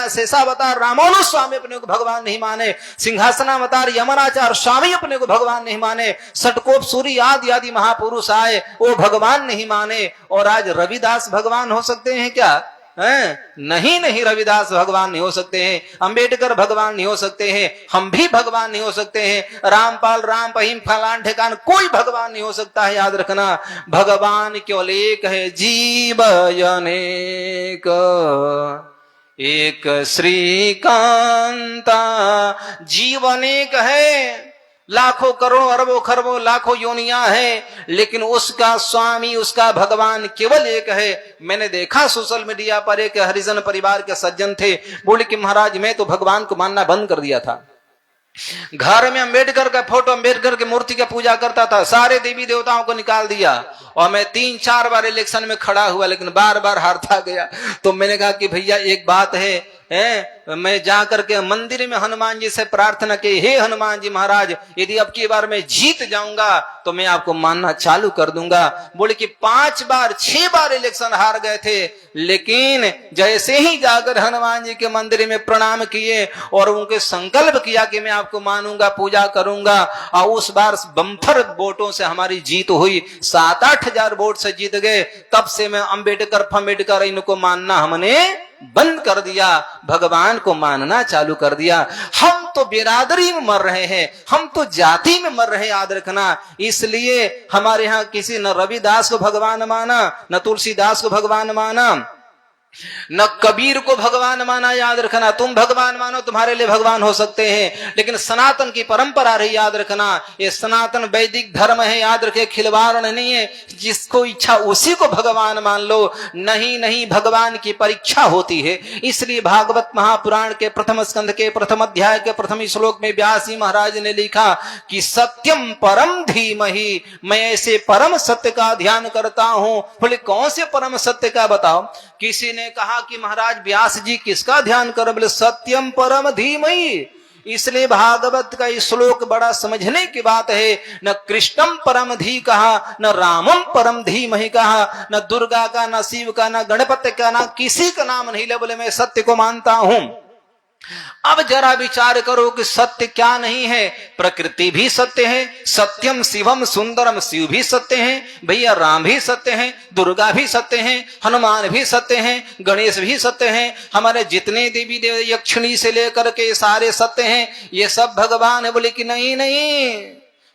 शेषावतार रामानुज स्वामी अपने को भगवान नहीं माने, सिंहासनावतार यमनाचार्य स्वामी अपने को भगवान नहीं माने, षटकोप सूरी आदि आदि महापुरुष आए, वो भगवान नहीं माने, और आज रविदास भगवान हो सकते हैं क्या? नहीं नहीं, रविदास भगवान नहीं हो सकते हैं, अंबेडकर भगवान नहीं हो सकते हैं, हम भी भगवान नहीं हो सकते हैं, रामपाल, राम फहीम, फलान ठेकान, कोई भगवान नहीं हो सकता है। याद रखना, भगवान केवल एक है, जीव अनेक, एक श्रीकांता। जीव अनेक है, लाखों करोड़ों अरबों खरबों लाखों योनियां हैं, लेकिन उसका स्वामी, उसका भगवान केवल एक है। मैंने देखा सोशल मीडिया पर एक हरिजन परिवार के सज्जन थे, बोले कि महाराज मैं तो भगवान को मानना बंद कर दिया था, घर में अंबेडकर का फोटो, अंबेडकर की मूर्ति की पूजा करता था, सारे देवी देवताओं को निकाल दिया, और मैं 3-4 बार इलेक्शन में खड़ा हुआ लेकिन बार बार हारता गया। तो मैंने कहा कि भैया एक बात है, मैं जाकर के मंदिर में हनुमान जी से प्रार्थना की, हे हनुमान जी महाराज, यदि अब की बार मैं जीत जाऊंगा तो मैं आपको मानना चालू कर दूंगा। बोले कि 5 बार 6 बार इलेक्शन हार गए थे, लेकिन जैसे ही जाकर हनुमान जी के मंदिर में प्रणाम किए और उनके संकल्प किया कि मैं आपको मानूंगा, पूजा करूंगा, और उस बार बम्फर वोटों से हमारी जीत हुई, 7-8 हजार वोट से जीत गए। तब से मैं अंबेडकर इनको मानना हमने बंद कर दिया, भगवान को मानना चालू कर दिया। हम तो बिरादरी में मर रहे हैं, हम तो जाति में मर रहे हैं, याद रखना। इसलिए हमारे यहाँ किसी न रविदास को भगवान माना, न तुलसीदास को भगवान माना, न कबीर को भगवान माना। याद रखना, तुम भगवान मानो, तुम्हारे लिए भगवान हो सकते हैं, लेकिन सनातन की परंपरा रही, याद रखना, ये सनातन वैदिक धर्म है, याद रखे, खिलवाड़ नहीं है। जिसको इच्छा उसी को भगवान मान लो, नहीं नहीं, भगवान की परीक्षा होती है। इसलिए भागवत महापुराण के प्रथम स्कंध के प्रथम अध्याय के प्रथम श्लोक में व्यास जी महाराज ने लिखा कि सत्यम परम धीमहि, मैं ऐसे परम सत्य का ध्यान करता हूं। बोले कौन से परम सत्य का बताओ? किसी ने कहा कि महाराज व्यास जी किसका ध्यान करो? बोले सत्यम परम धीमहि। इसलिए भागवत का श्लोक बड़ा समझने की बात है। न कृष्णम परम धी कहा, न रामम परम धीमहि कहा, न दुर्गा का, न शिव का, न गणपति का, न किसी का नाम नहीं ले। बोले मैं सत्य को मानता हूं। अब जरा विचार करो कि सत्य क्या नहीं है। प्रकृति भी सत्य है, सत्यम शिवम सुंदरम, शिव भी सत्य है भैया, राम भी सत्य है, दुर्गा भी सत्य है, हनुमान भी सत्य है, गणेश भी सत्य है, हमारे जितने देवी देव यक्षिणी से लेकर के सारे सत्य हैं, ये सब भगवान है। बोले कि नहीं नहीं।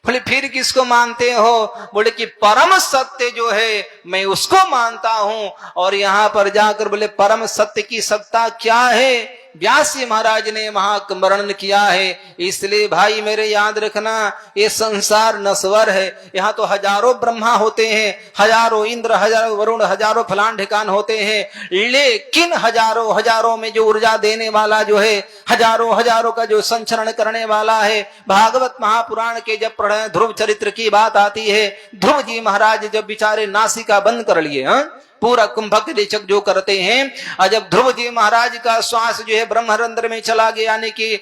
बोले फिर किसको मानते हो? बोले कि परम सत्य जो है मैं उसको मानता हूं। और यहां पर जाकर बोले परम सत्य की सत्ता क्या है? व्यास जी महाराज ने वहां वर्णन किया है। इसलिए भाई मेरे याद रखना, ये संसार नश्वर है। यहाँ तो हजारों ब्रह्मा होते हैं, हजारों इंद्र, हजारों वरुण, हजारों फलान ठिकान होते हैं, लेकिन हजारों हजारों में जो ऊर्जा देने वाला जो है, हजारों हजारों का जो संचरण करने वाला है। भागवत महापुराण के जब पढ़े ध्रुव चरित्र की बात आती है, ध्रुव जी महाराज जब बेचारे नासिका बंद कर लिए, पूरा कुंभक रेचक जो करते हैं, और जब ध्रुव जी महाराज का श्वास जो है ब्रह्मरंध्र में चला गया, यानी कि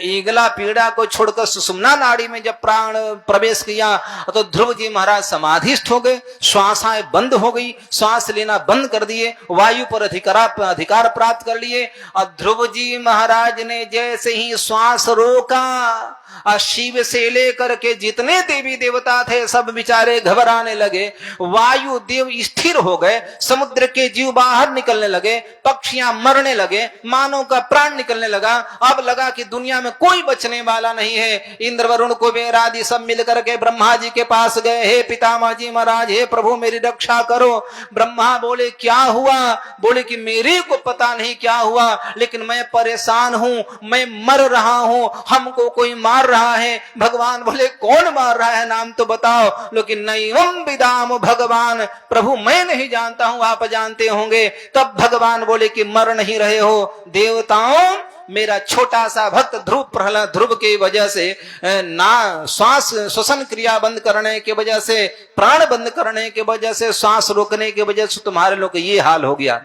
ईगला पीड़ा को छोड़कर सुषुम्ना नाड़ी में जब प्राण प्रवेश किया, तो ध्रुव जी महाराज समाधिस्थ हो गए, श्वासाएं बंद हो गई, श्वास लेना बंद कर दिए, वायु पर अधिकार प्राप्त कर लिए। और ध्रुव जी महाराज ने जैसे ही श्वास रोका, शिव से लेकर के जितने देवी देवता थे सब बेचारे घबराने लगे, वायु देव स्थिर हो गए, समुद्र के जीव बाहर निकलने लगे, पक्षियां मरने लगे, मानव का प्राण निकलने लगा। अब लगा कि दुनिया में कोई बचने वाला नहीं है। इंद्र वरुण कुबेर आदि सब मिलकर के ब्रह्मा जी के पास गए, हे पितामह जी महाराज, हे प्रभु मेरी रक्षा करो। ब्रह्मा बोले क्या हुआ? बोले कि मेरे को पता नहीं क्या हुआ, लेकिन मैं परेशान हूं, मैं मर रहा हूं, हमको कोई मार रहा है। भगवान बोले कौन मार रहा है, नाम तो बताओ। लेकिन नैवं विदाम भगवान, प्रभु मैं नहीं जानता हूं, आप जानते होंगे। तब भगवान बोले कि मर नहीं रहे हो देवताओं, मेरा छोटा सा भक्त ध्रुव, प्रहलाद ध्रुव की वजह से ना श्वास श्वसन क्रिया बंद करने की वजह से, प्राण बंद करने की वजह से, श्वास रोकने की वजह से तुम्हारे लोग का ये हाल हो गया।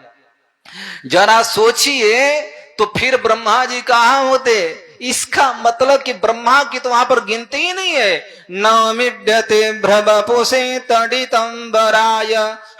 जरा सोचिए तो फिर ब्रह्मा जी कहां होते? इसका मतलब कि ब्रह्मा की तो वहां पर गिनती ही नहीं है। न मिड्यते भ्रवपुषे तडितं वराय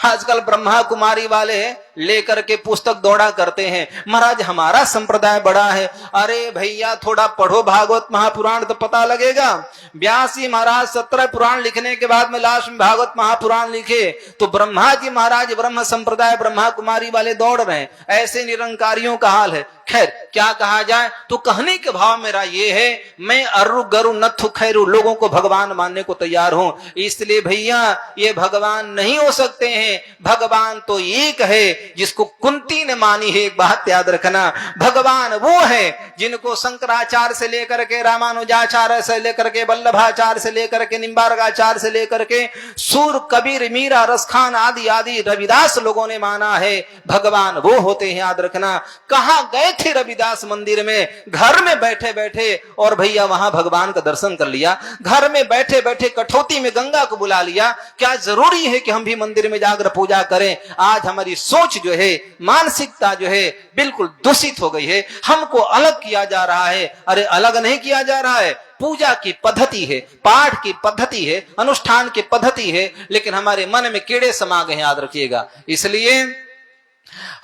आजकल ब्रह्मा कुमारी वाले लेकर के पुस्तक दौड़ा करते हैं, महाराज हमारा संप्रदाय बड़ा है। अरे भैया थोड़ा पढ़ो भागवत महापुराण तो पता लगेगा। व्यास जी महाराज 17 पुराण लिखने के बाद में लास्ट में भागवत महापुराण लिखे, तो ब्रह्मा जी महाराज ब्रह्म संप्रदाय ब्रह्मा कुमारी वाले दौड़ रहे हैं। ऐसे निरंकारियों का हाल है। खैर क्या कहा जाए, तो कहने के भाव मेरा ये है, मैं अर्रु गरु नथु खैरु लोगों को भगवान मानने को तैयार हूं। इसलिए भैया ये भगवान नहीं हो सकते हैं। भगवान तो एक है जिसको कुंती ने मानी है। एक बात याद रखना, भगवान वो है जिनको शंकराचार्य से लेकर के रामानुजाचार्य से लेकर के वल्लभाचार्य से लेकर के निम्बार्काचार्य से लेकर के सूर कबीर मीरा रसखान आदि आदि रविदास लोगों ने माना है। भगवान वो होते हैं, याद रखना। कहां गए थे रविदास? मंदिर में, घर में बैठे बैठे, और भैया वहां भगवान का दर्शन कर लिया। घर में बैठे बैठे कठौती में गंगा को बुला लिया। क्या जरूरी है कि हम भी मंदिर में जाकर पूजा करें? आज हमारी सोच जो है, मानसिकता जो है बिल्कुल दूषित हो गई है। हमको अलग किया जा रहा है। अरे अलग नहीं किया जा रहा है, पूजा की पद्धति है, पाठ की पद्धति है, अनुष्ठान की पद्धति है, लेकिन हमारे मन में कीड़े समा गए हैं, याद रखिएगा। इसलिए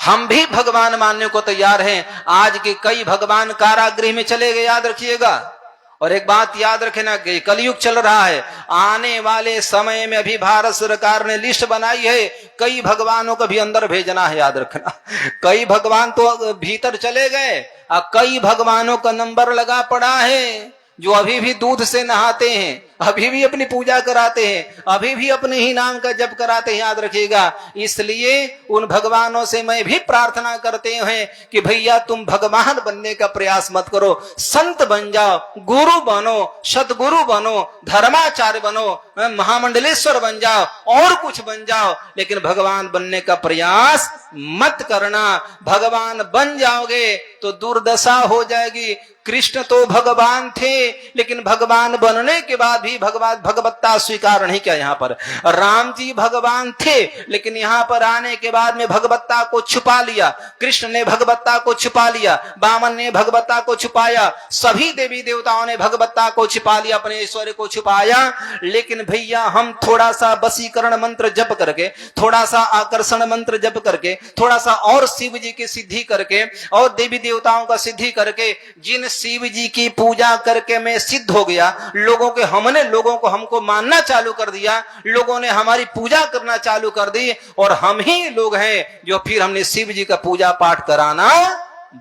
हम भी भगवान मानने को तैयार हैं। आज के कई भगवान कारागृह में चले गए, याद रखिएगा। और एक बात याद रखना, कलयुग चल रहा है। आने वाले समय में अभी भारत सरकार ने लिस्ट बनाई है, कई भगवानों को भी अंदर भेजना है, याद रखना। कई भगवान तो भीतर चले गए और कई भगवानों का नंबर लगा पड़ा है, जो अभी भी दूध से नहाते हैं, अभी भी अपनी पूजा कराते हैं, अभी भी अपने ही नाम का जप कराते हैं, याद रखिएगा। इसलिए उन भगवानों से मैं भी प्रार्थना करते हैं कि भैया तुम भगवान बनने का प्रयास मत करो, संत बन जाओ, गुरु बनो, सदगुरु बनो, धर्माचार्य बनो, महामंडलेश्वर बन जाओ, और कुछ बन जाओ, लेकिन भगवान बनने का प्रयास मत करना। भगवान बन जाओगे तो दुर्दशा हो जाएगी। कृष्ण तो भगवान थे, लेकिन भगवान बनने के बाद भी भगवत्ता स्वीकार नहीं किया। यहाँ पर राम जी भगवान थे, लेकिन यहाँ पर आने के बाद में भगवत्ता को छुपा लिया। कृष्ण ने भगवत्ता को छुपा लिया, वामन ने भगवत्ता को छुपाया, सभी देवी देवताओं ने भगवत्ता को छुपा लिया, अपने ऐश्वर्य को छुपाया। लेकिन भैया हम थोड़ा सा वशीकरण मंत्र जप करके, थोड़ा सा आकर्षण मंत्र जप करके, थोड़ा सा और शिव जी की सिद्धि करके और देवी देवताओं का सिद्धि करके, जिन शिव जी की पूजा करके मैं सिद्ध हो गया, लोगों को हमको मानना चालू कर दिया, लोगों ने हमारी पूजा करना चालू कर दी, और हम ही लोग हैं जो फिर हमने शिव जी का पूजा पाठ कराना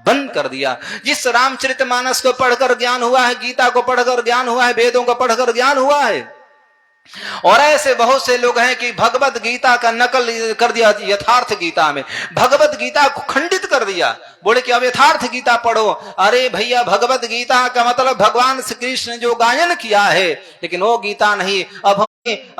बंद कर दिया। जिस रामचरितमानस को पढ़कर ज्ञान हुआ है, गीता को पढ़कर ज्ञान हुआ है, वेदों को पढ़कर ज्ञान हुआ है, और ऐसे बहुत से लोग हैं कि भगवत गीता का नकल कर दिया, यथार्थ गीता में भगवत गीता को खंडित कर दिया, बोले कि अब यथार्थ गीता पढ़ो। अरे भैया भगवत गीता का मतलब भगवान श्री कृष्ण ने जो गायन किया है, लेकिन वो गीता नहीं।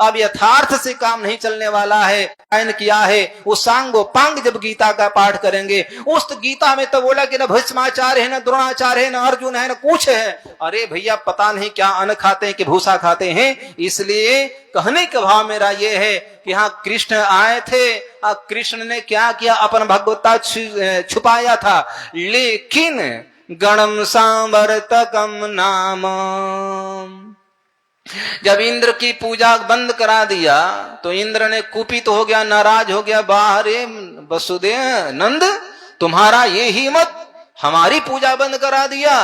अब यथार्थ से काम नहीं चलने वाला है। गायन किया है वो सांगो पांग, जब गीता का पाठ करेंगे उस गीता में तो बोला कि न भीष्माचार्य है, न द्रोणाचार्य है, न अर्जुन है, न कुछ है। अरे भैया पता नहीं क्या अन्न खाते हैं कि भूसा खाते हैं। इसलिए कहने का भाव मेरा ये है कि हाँ कृष्ण आए थे, कृष्ण ने क्या किया, अपन भगवत्ता छुपाया था, लेकिन गणम सांवर्तकम नाम, जब इंद्र की पूजा बंद करा दिया तो इंद्र ने कुपित हो गया, नाराज हो गया, बाहरे वसुदेव नंद तुम्हारा ये ही मत, हमारी पूजा बंद करा दिया।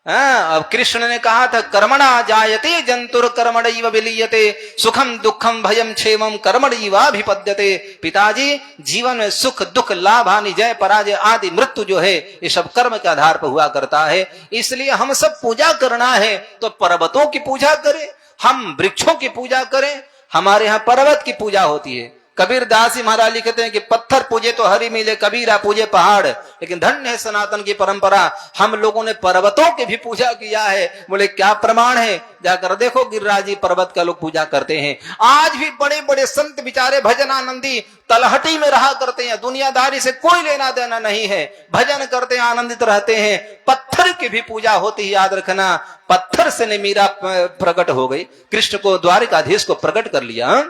अब कृष्ण ने कहा था कर्मणा जायते जंतुर कर्मणैव विलीयते, सुखम दुखम भयम क्षेमम कर्मणैवाभिपद्यते। पिताजी जीवन में सुख दुख लाभ हानि जय पराजय आदि मृत्यु जो है ये सब कर्म के आधार पर हुआ करता है। इसलिए हम सब पूजा करना है तो पर्वतों की पूजा करें, हम वृक्षों की पूजा करें। हमारे यहाँ पर्वत की पूजा होती है। कबीर दास जी महाराज लिखते हैं कि पत्थर पूजे तो हरि मिले, कबीरा पूजे पहाड़, लेकिन धन्य है सनातन की परंपरा, हम लोगों ने पर्वतों की भी पूजा किया है। बोले क्या प्रमाण है, जाकर देखो गिरिराज पर्वत का लोग पूजा करते हैं। आज भी बड़े बड़े संत बिचारे भजनानंदी तलहटी में रहा करते हैं, दुनियादारी से कोई लेना देना नहीं है, भजन करते हैं, आनंदित रहते हैं। पत्थर की भी पूजा होती है, याद रखना। पत्थर से ने मीरा प्रकट हो गई, कृष्ण को द्वारिकाधीश को प्रकट कर लिया।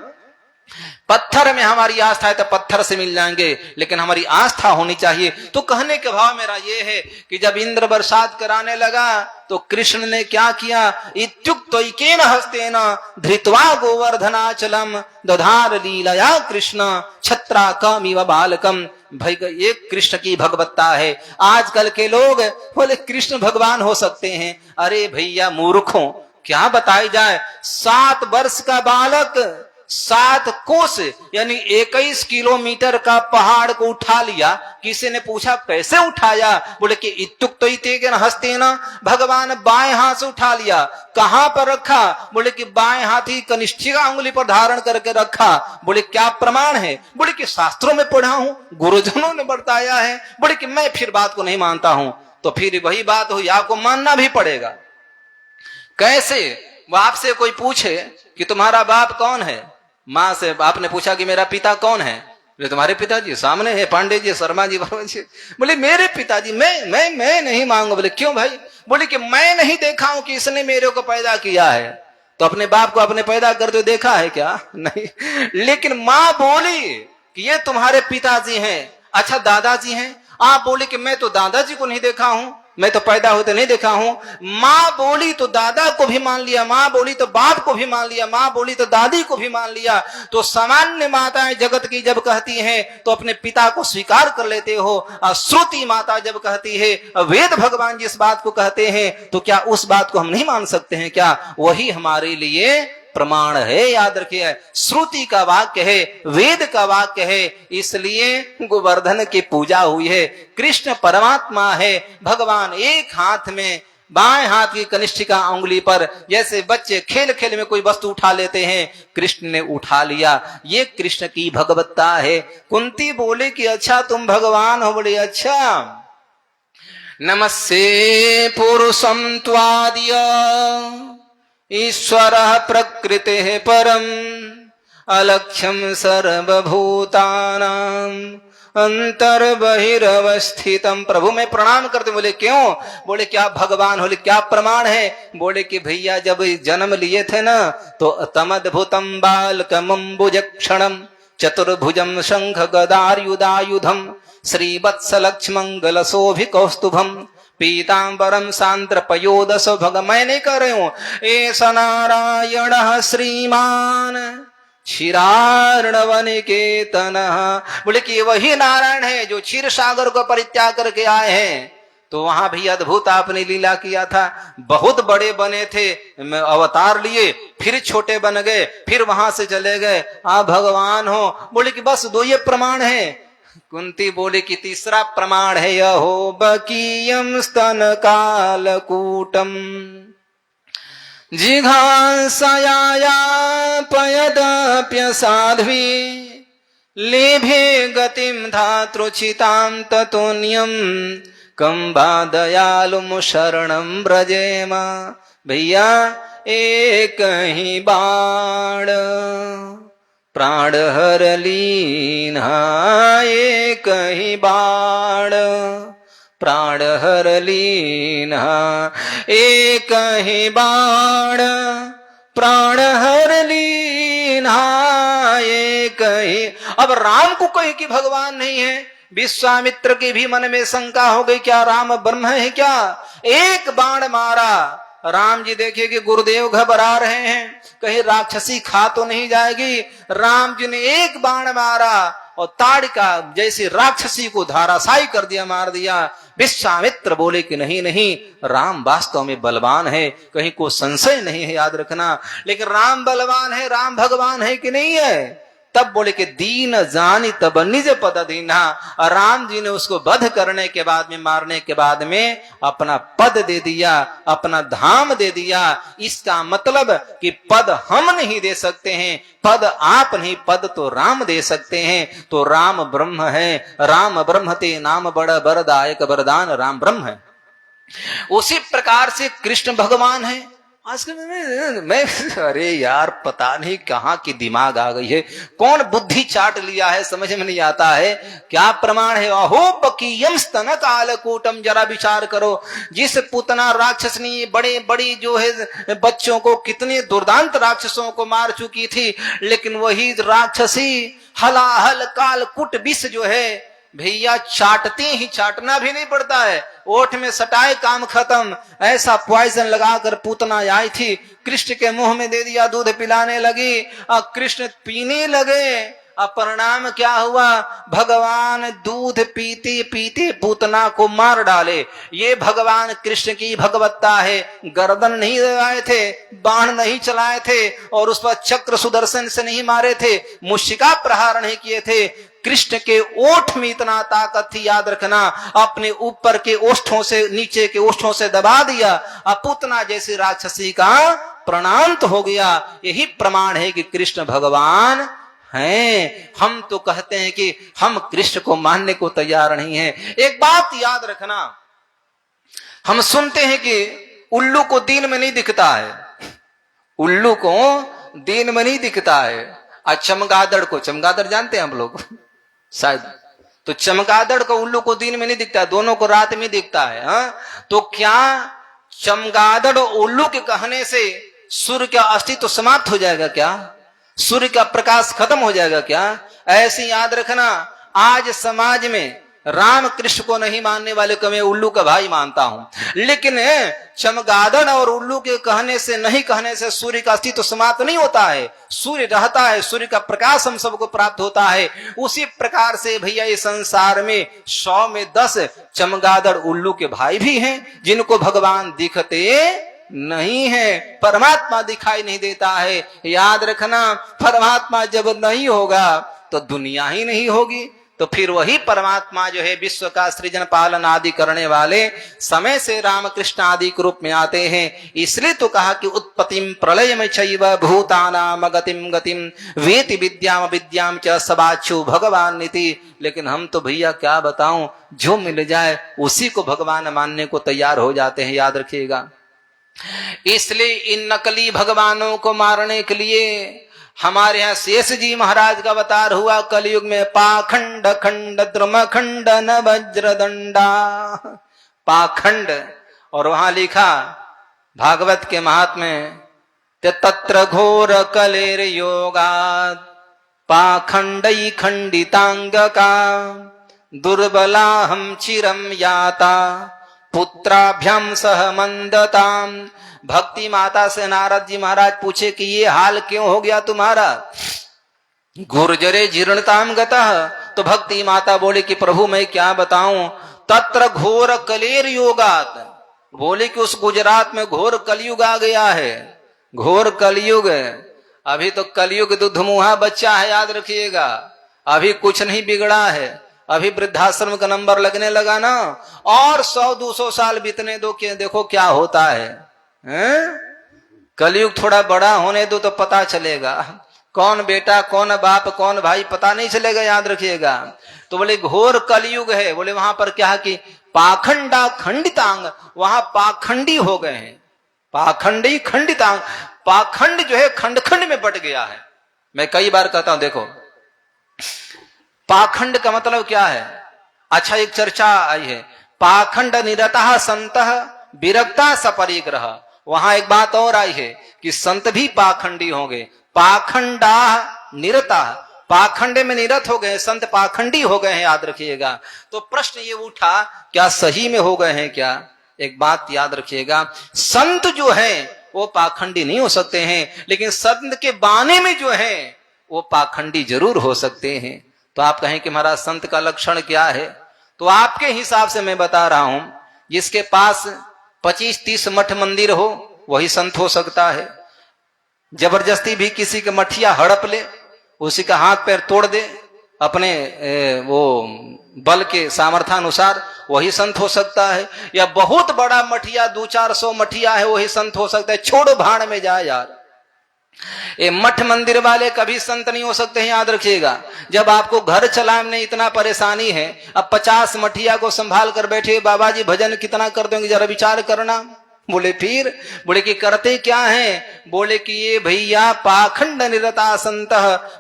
पत्थर में हमारी आस्था है तो पत्थर से मिल जाएंगे, लेकिन हमारी आस्था होनी चाहिए। तो कहने के भाव मेरा ये है कि जब इंद्र बरसात कराने लगा तो कृष्ण ने क्या किया, इत्युक्तैकेन हस्तेन धृत्वा गोवर्धनाचलम दधार लीलया कृष्ण छत्राकमिव बालकम। भाई ये कृष्ण की भगवत्ता है। आजकल के लोग बोले कृष्ण भगवान हो सकते हैं। अरे भैया मूर्खों, क्या बताई जाए, 7 वर्ष का बालक 7 कोस यानी 21 किलोमीटर का पहाड़ को उठा लिया। किसी ने पूछा कैसे उठाया, बोले कि इत्युक्तैकेन हस्तेन, भगवान बाएं हाथ से उठा लिया। कहां पर रखा, बोले कि बाएं हाथ ही कनिष्ठिका उंगली पर धारण करके रखा। बोले क्या प्रमाण है, बोले कि शास्त्रों में पढ़ा हूं, गुरुजनों ने बताया है। बोले कि मैं फिर बात को नहीं मानता हूं। तो फिर वही बात हुई, आपको मानना भी पड़ेगा। कैसे, वो आपसे कोई पूछे कि तुम्हारा बाप कौन है, माँ से आपने पूछा कि मेरा पिता कौन है, बोले तुम्हारे पिताजी सामने है, पांडे जी, शर्मा जी, वर्मा जी। बोले मेरे पिताजी, मैं नहीं मांगू। बोले क्यों भाई, बोले कि मैं नहीं देखा हूं कि इसने मेरे को पैदा किया है। तो अपने बाप को अपने पैदा करते देखा है क्या, नहीं। लेकिन माँ बोली कि ये तुम्हारे पिताजी हैं। अच्छा दादाजी हैं, आप बोले कि मैं तो दादाजी को नहीं देखा हूं, मैं तो पैदा होते नहीं देखा हूं। माँ बोली तो दादा को भी मान लिया, माँ बोली तो बाप को भी मान लिया, माँ बोली तो दादी को भी मान लिया। तो सामान्य माताएं जगत की जब कहती हैं तो अपने पिता को स्वीकार कर लेते हो। श्रुति माता जब कहती है, वेद भगवान जिस बात को कहते हैं, तो क्या उस बात को हम नहीं मान सकते हैं क्या? वही हमारे लिए प्रमाण है। याद रखिए, श्रुति का वाक्य है, वेद का वाक्य है, इसलिए गोवर्धन की पूजा हुई है। कृष्ण परमात्मा है, भगवान एक हाथ में, बाएं हाथ की कनिष्ठिका उंगली पर, जैसे बच्चे खेल खेल में कोई वस्तु उठा लेते हैं, कृष्ण ने उठा लिया। ये कृष्ण की भगवत्ता है। कुंती बोले कि अच्छा तुम भगवान हो। बोले अच्छा, नमस्ते पुरुषं त्वाद्य ईश्वर प्रकृते परम अलक्ष्यम सर्वभूतानां अंतर्बहिरवस्थितम। प्रभु मैं प्रणाम करते। बोले क्यों, बोले क्या भगवान हो, क्या प्रमाण है? बोले कि भैया जब जन्म लिए थे ना, तो तमद्भुतम बालकमंबुजक्षणम चतुर्भुजम शंख गदायुधायुधम श्रीवत्सलक्ष्मंगल शोभिकौस्तुभम पीतांबरम सांद्र पयोदस भग। मैं नहीं कर रही हूं, एस नारायण श्रीमान क्षीरार्णवनिकेतन। बोले कि वही नारायण है जो क्षीर सागर को परित्याग करके आए हैं। तो वहां भी अद्भुत आपने लीला किया था। बहुत बड़े बने थे, अवतार लिए, फिर छोटे बन गए, फिर वहां से चले गए। आप भगवान हो। बोले कि बस 2 ये प्रमाण है। कुंती बोले कि तीसरा प्रमाण है, यहो बकीयम स्तन कालकूटम जिघांसयायापयदप्य साध्वी लेभे गतिम धातृचितां ततोन्यम कंबा दयालुम शरणं ब्रजेम। भैया एक ही बाण प्राण हर लीन्हा, एक ही बाण प्राण हर लीन्हा, एक ही बाण प्राण हर लीन्हा, एक ही। अब राम को कहे कि भगवान नहीं है। विश्वामित्र के भी मन में शंका हो गई, क्या राम ब्रह्म है क्या? एक बाण मारा। राम जी देखिए कि गुरुदेव घबरा रहे हैं, कहीं राक्षसी खा तो नहीं जाएगी। राम जी ने एक बाण मारा और ताड़िका जैसे राक्षसी को धाराशायी कर दिया, मार दिया। विश्वामित्र बोले कि नहीं नहीं, राम वास्तव में बलवान है, कहीं को संशय नहीं है, याद रखना। लेकिन राम बलवान है, राम भगवान है कि नहीं है? तब बोले कि दीन जानी तब निज पद दीना। राम जी ने उसको वध करने के बाद में, मारने के बाद में अपना पद दे दिया, अपना धाम दे दिया। इसका मतलब कि पद हम नहीं दे सकते हैं, पद आप नहीं, पद तो राम दे सकते हैं। तो राम ब्रह्म है, राम ब्रह्म ते नाम बड़ वरदायक वरदान, राम ब्रह्म है। उसी प्रकार से कृष्ण भगवान है। आजकल मैं अरे यार पता नहीं कहाँ की दिमाग आ गई है, कौन बुद्धि चाट लिया है, समझ में नहीं आता है। क्या प्रमाण है? अहो बकीयम स्तन कालकूटम, जरा विचार करो, जिस पुतना राक्षसनी बड़े बड़ी जो है बच्चों को, कितने दुर्दांत राक्षसों को मार चुकी थी, लेकिन वही राक्षसी हलाहल कालकूट विष जो है भैया चाटते ही, चाटना भी नहीं पड़ता है, ओठ में सटाए काम खत्म। ऐसा पॉइजन लगाकर पूतना आई थी, कृष्ण के मुंह में दे दिया, दूध पिलाने लगी, कृष्ण पीने लगे। अब परिणाम क्या हुआ? भगवान दूध पीते पीते पूतना को मार डाले। ये भगवान कृष्ण की भगवत्ता है। गर्दन नहीं लगाए थे, बाण नहीं चलाए थे, और उस पर चक्र सुदर्शन से नहीं मारे थे, मुशिका प्रहार नहीं किए थे। कृष्ण के ओठ में इतना ताकत थी, याद रखना, अपने ऊपर के ओष्ठों से, नीचे के ओष्ठों से दबा दिया, पूतना जैसी राक्षसी का प्रणांत हो गया। यही प्रमाण है कि कृष्ण भगवान हैं। हम तो कहते हैं कि हम कृष्ण को मानने को तैयार नहीं हैं। एक बात याद रखना, हम सुनते हैं कि उल्लू को दिन में नहीं दिखता है, उल्लू को दिन में नहीं दिखता है, और चमगादड़ को, चमगादड़ जानते हैं हम लोग शायद, तो चमगादड़ को उल्लू को दिन में नहीं दिखता, दोनों को रात में दिखता है। तो क्या चमगादड़ उल्लू के कहने से सूर्य का अस्तित्व समाप्त हो जाएगा क्या? सूर्य का प्रकाश खत्म हो जाएगा क्या? ऐसी याद रखना, आज समाज में राम कृष्ण को नहीं मानने वाले को मैं उल्लू का भाई मानता हूं, लेकिन चमगादड़ और उल्लू के कहने से, नहीं कहने से सूर्य का अस्तित्व समाप्त नहीं होता है, सूर्य रहता है, सूर्य का प्रकाश हम सबको प्राप्त होता है। उसी प्रकार से भैया इस संसार में 100 में 10 चमगादड़ उल्लू के भाई भी हैं, जिनको भगवान दिखते नहीं है, परमात्मा दिखाई नहीं देता है। याद रखना, परमात्मा जब नहीं होगा तो दुनिया ही नहीं होगी, तो फिर वही परमात्मा जो है विश्व का सृजन पालन आदि करने वाले समय से रामकृष्ण आदि के रूप में आते हैं। इसलिए तो कहा कि उत्पत्तिम प्रलयम चैव भूतानाम गतिम गतिम वेति विद्याम विद्याम च सबाचु भगवान नीति। लेकिन हम तो भैया क्या बताऊं, जो मिल जाए उसी को भगवान मानने को तैयार हो जाते हैं, याद रखिएगा। इसलिए इन नकली भगवानों को मारने के लिए हमारे यहाँ शेष जी महाराज का अवतार हुआ कलयुग में। पाखंड खंड द्रुम खंड न वज्रदंडा, पाखंड, और वहां लिखा भागवत के महात्म्य, तत्र घोर कलेर योगात् पाखंडई खंडितांग का दुर्बला हम चिरम याता पुत्राभ्याम सह मंदताम। भक्ति माता से नारद जी महाराज पूछे कि ये हाल क्यों हो गया तुम्हारा? गुर्जरे जीर्णताम गतः, तो भक्ति माता बोले कि प्रभु मैं क्या बताऊं, तत्र घोर कलेर योगात, बोले कि उस गुजरात में घोर कलयुग आ गया है, घोर कलयुग। अभी तो कलयुग दुधमुहा बच्चा है, याद रखिएगा, अभी कुछ नहीं बिगड़ा है, अभी वृद्धाश्रम का नंबर लगने लगा ना, और 100-200 साल बीतने दो, देखो क्या होता है। कलयुग थोड़ा बड़ा होने दो तो पता चलेगा, कौन बेटा कौन बाप कौन भाई पता नहीं चलेगा, याद रखिएगा। तो बोले घोर कलयुग है, बोले वहां पर क्या है कि पाखंडा खंडितांग, वहां पाखंडी हो गए हैं, पाखंडी खंडितांग, पाखंड जो है खंड खंड में बट गया है। मैं कई बार कहता हूं, देखो पाखंड का मतलब क्या है। अच्छा, एक चर्चा आई है, पाखंड निरतः संतः विरक्ता सपरिग्रह। वहां एक बात और आई है कि संत भी पाखंडी होंगे, पाखंडा निरता, पाखंड में निरत हो गए, संत पाखंडी हो गए हैं, याद रखिएगा। तो प्रश्न ये उठा, क्या सही में हो गए हैं क्या? एक बात याद रखिएगा, संत जो है वो पाखंडी नहीं हो सकते हैं, लेकिन संत के बाने में जो है वो पाखंडी जरूर हो सकते हैं। तो आप कहें कि महाराज संत का लक्षण क्या है? तो आपके हिसाब से मैं बता रहा हूं, जिसके पास 25-30 मठ मंदिर हो वही संत हो सकता है। जबरदस्ती भी किसी के मठिया हड़प ले, उसी का हाथ पैर तोड़ दे अपने वो बल के सामर्थ्यानुसार, वही संत हो सकता है। या बहुत बड़ा मठिया 200-400 मठिया है, वही संत हो सकता है। छोड़ो भाड़ में जाए यार, ये मठ मंदिर वाले कभी संत नहीं हो सकते हैं, याद रखिएगा। जब आपको घर चलाने में इतना परेशानी है, अब 50 मठिया को संभाल कर बैठे, बाबा जी भजन कितना कर देंगे, जरा विचार करना। बोले फिर? बोले कि करते क्या है? बोले कि ये भैया पाखंड निरता संत,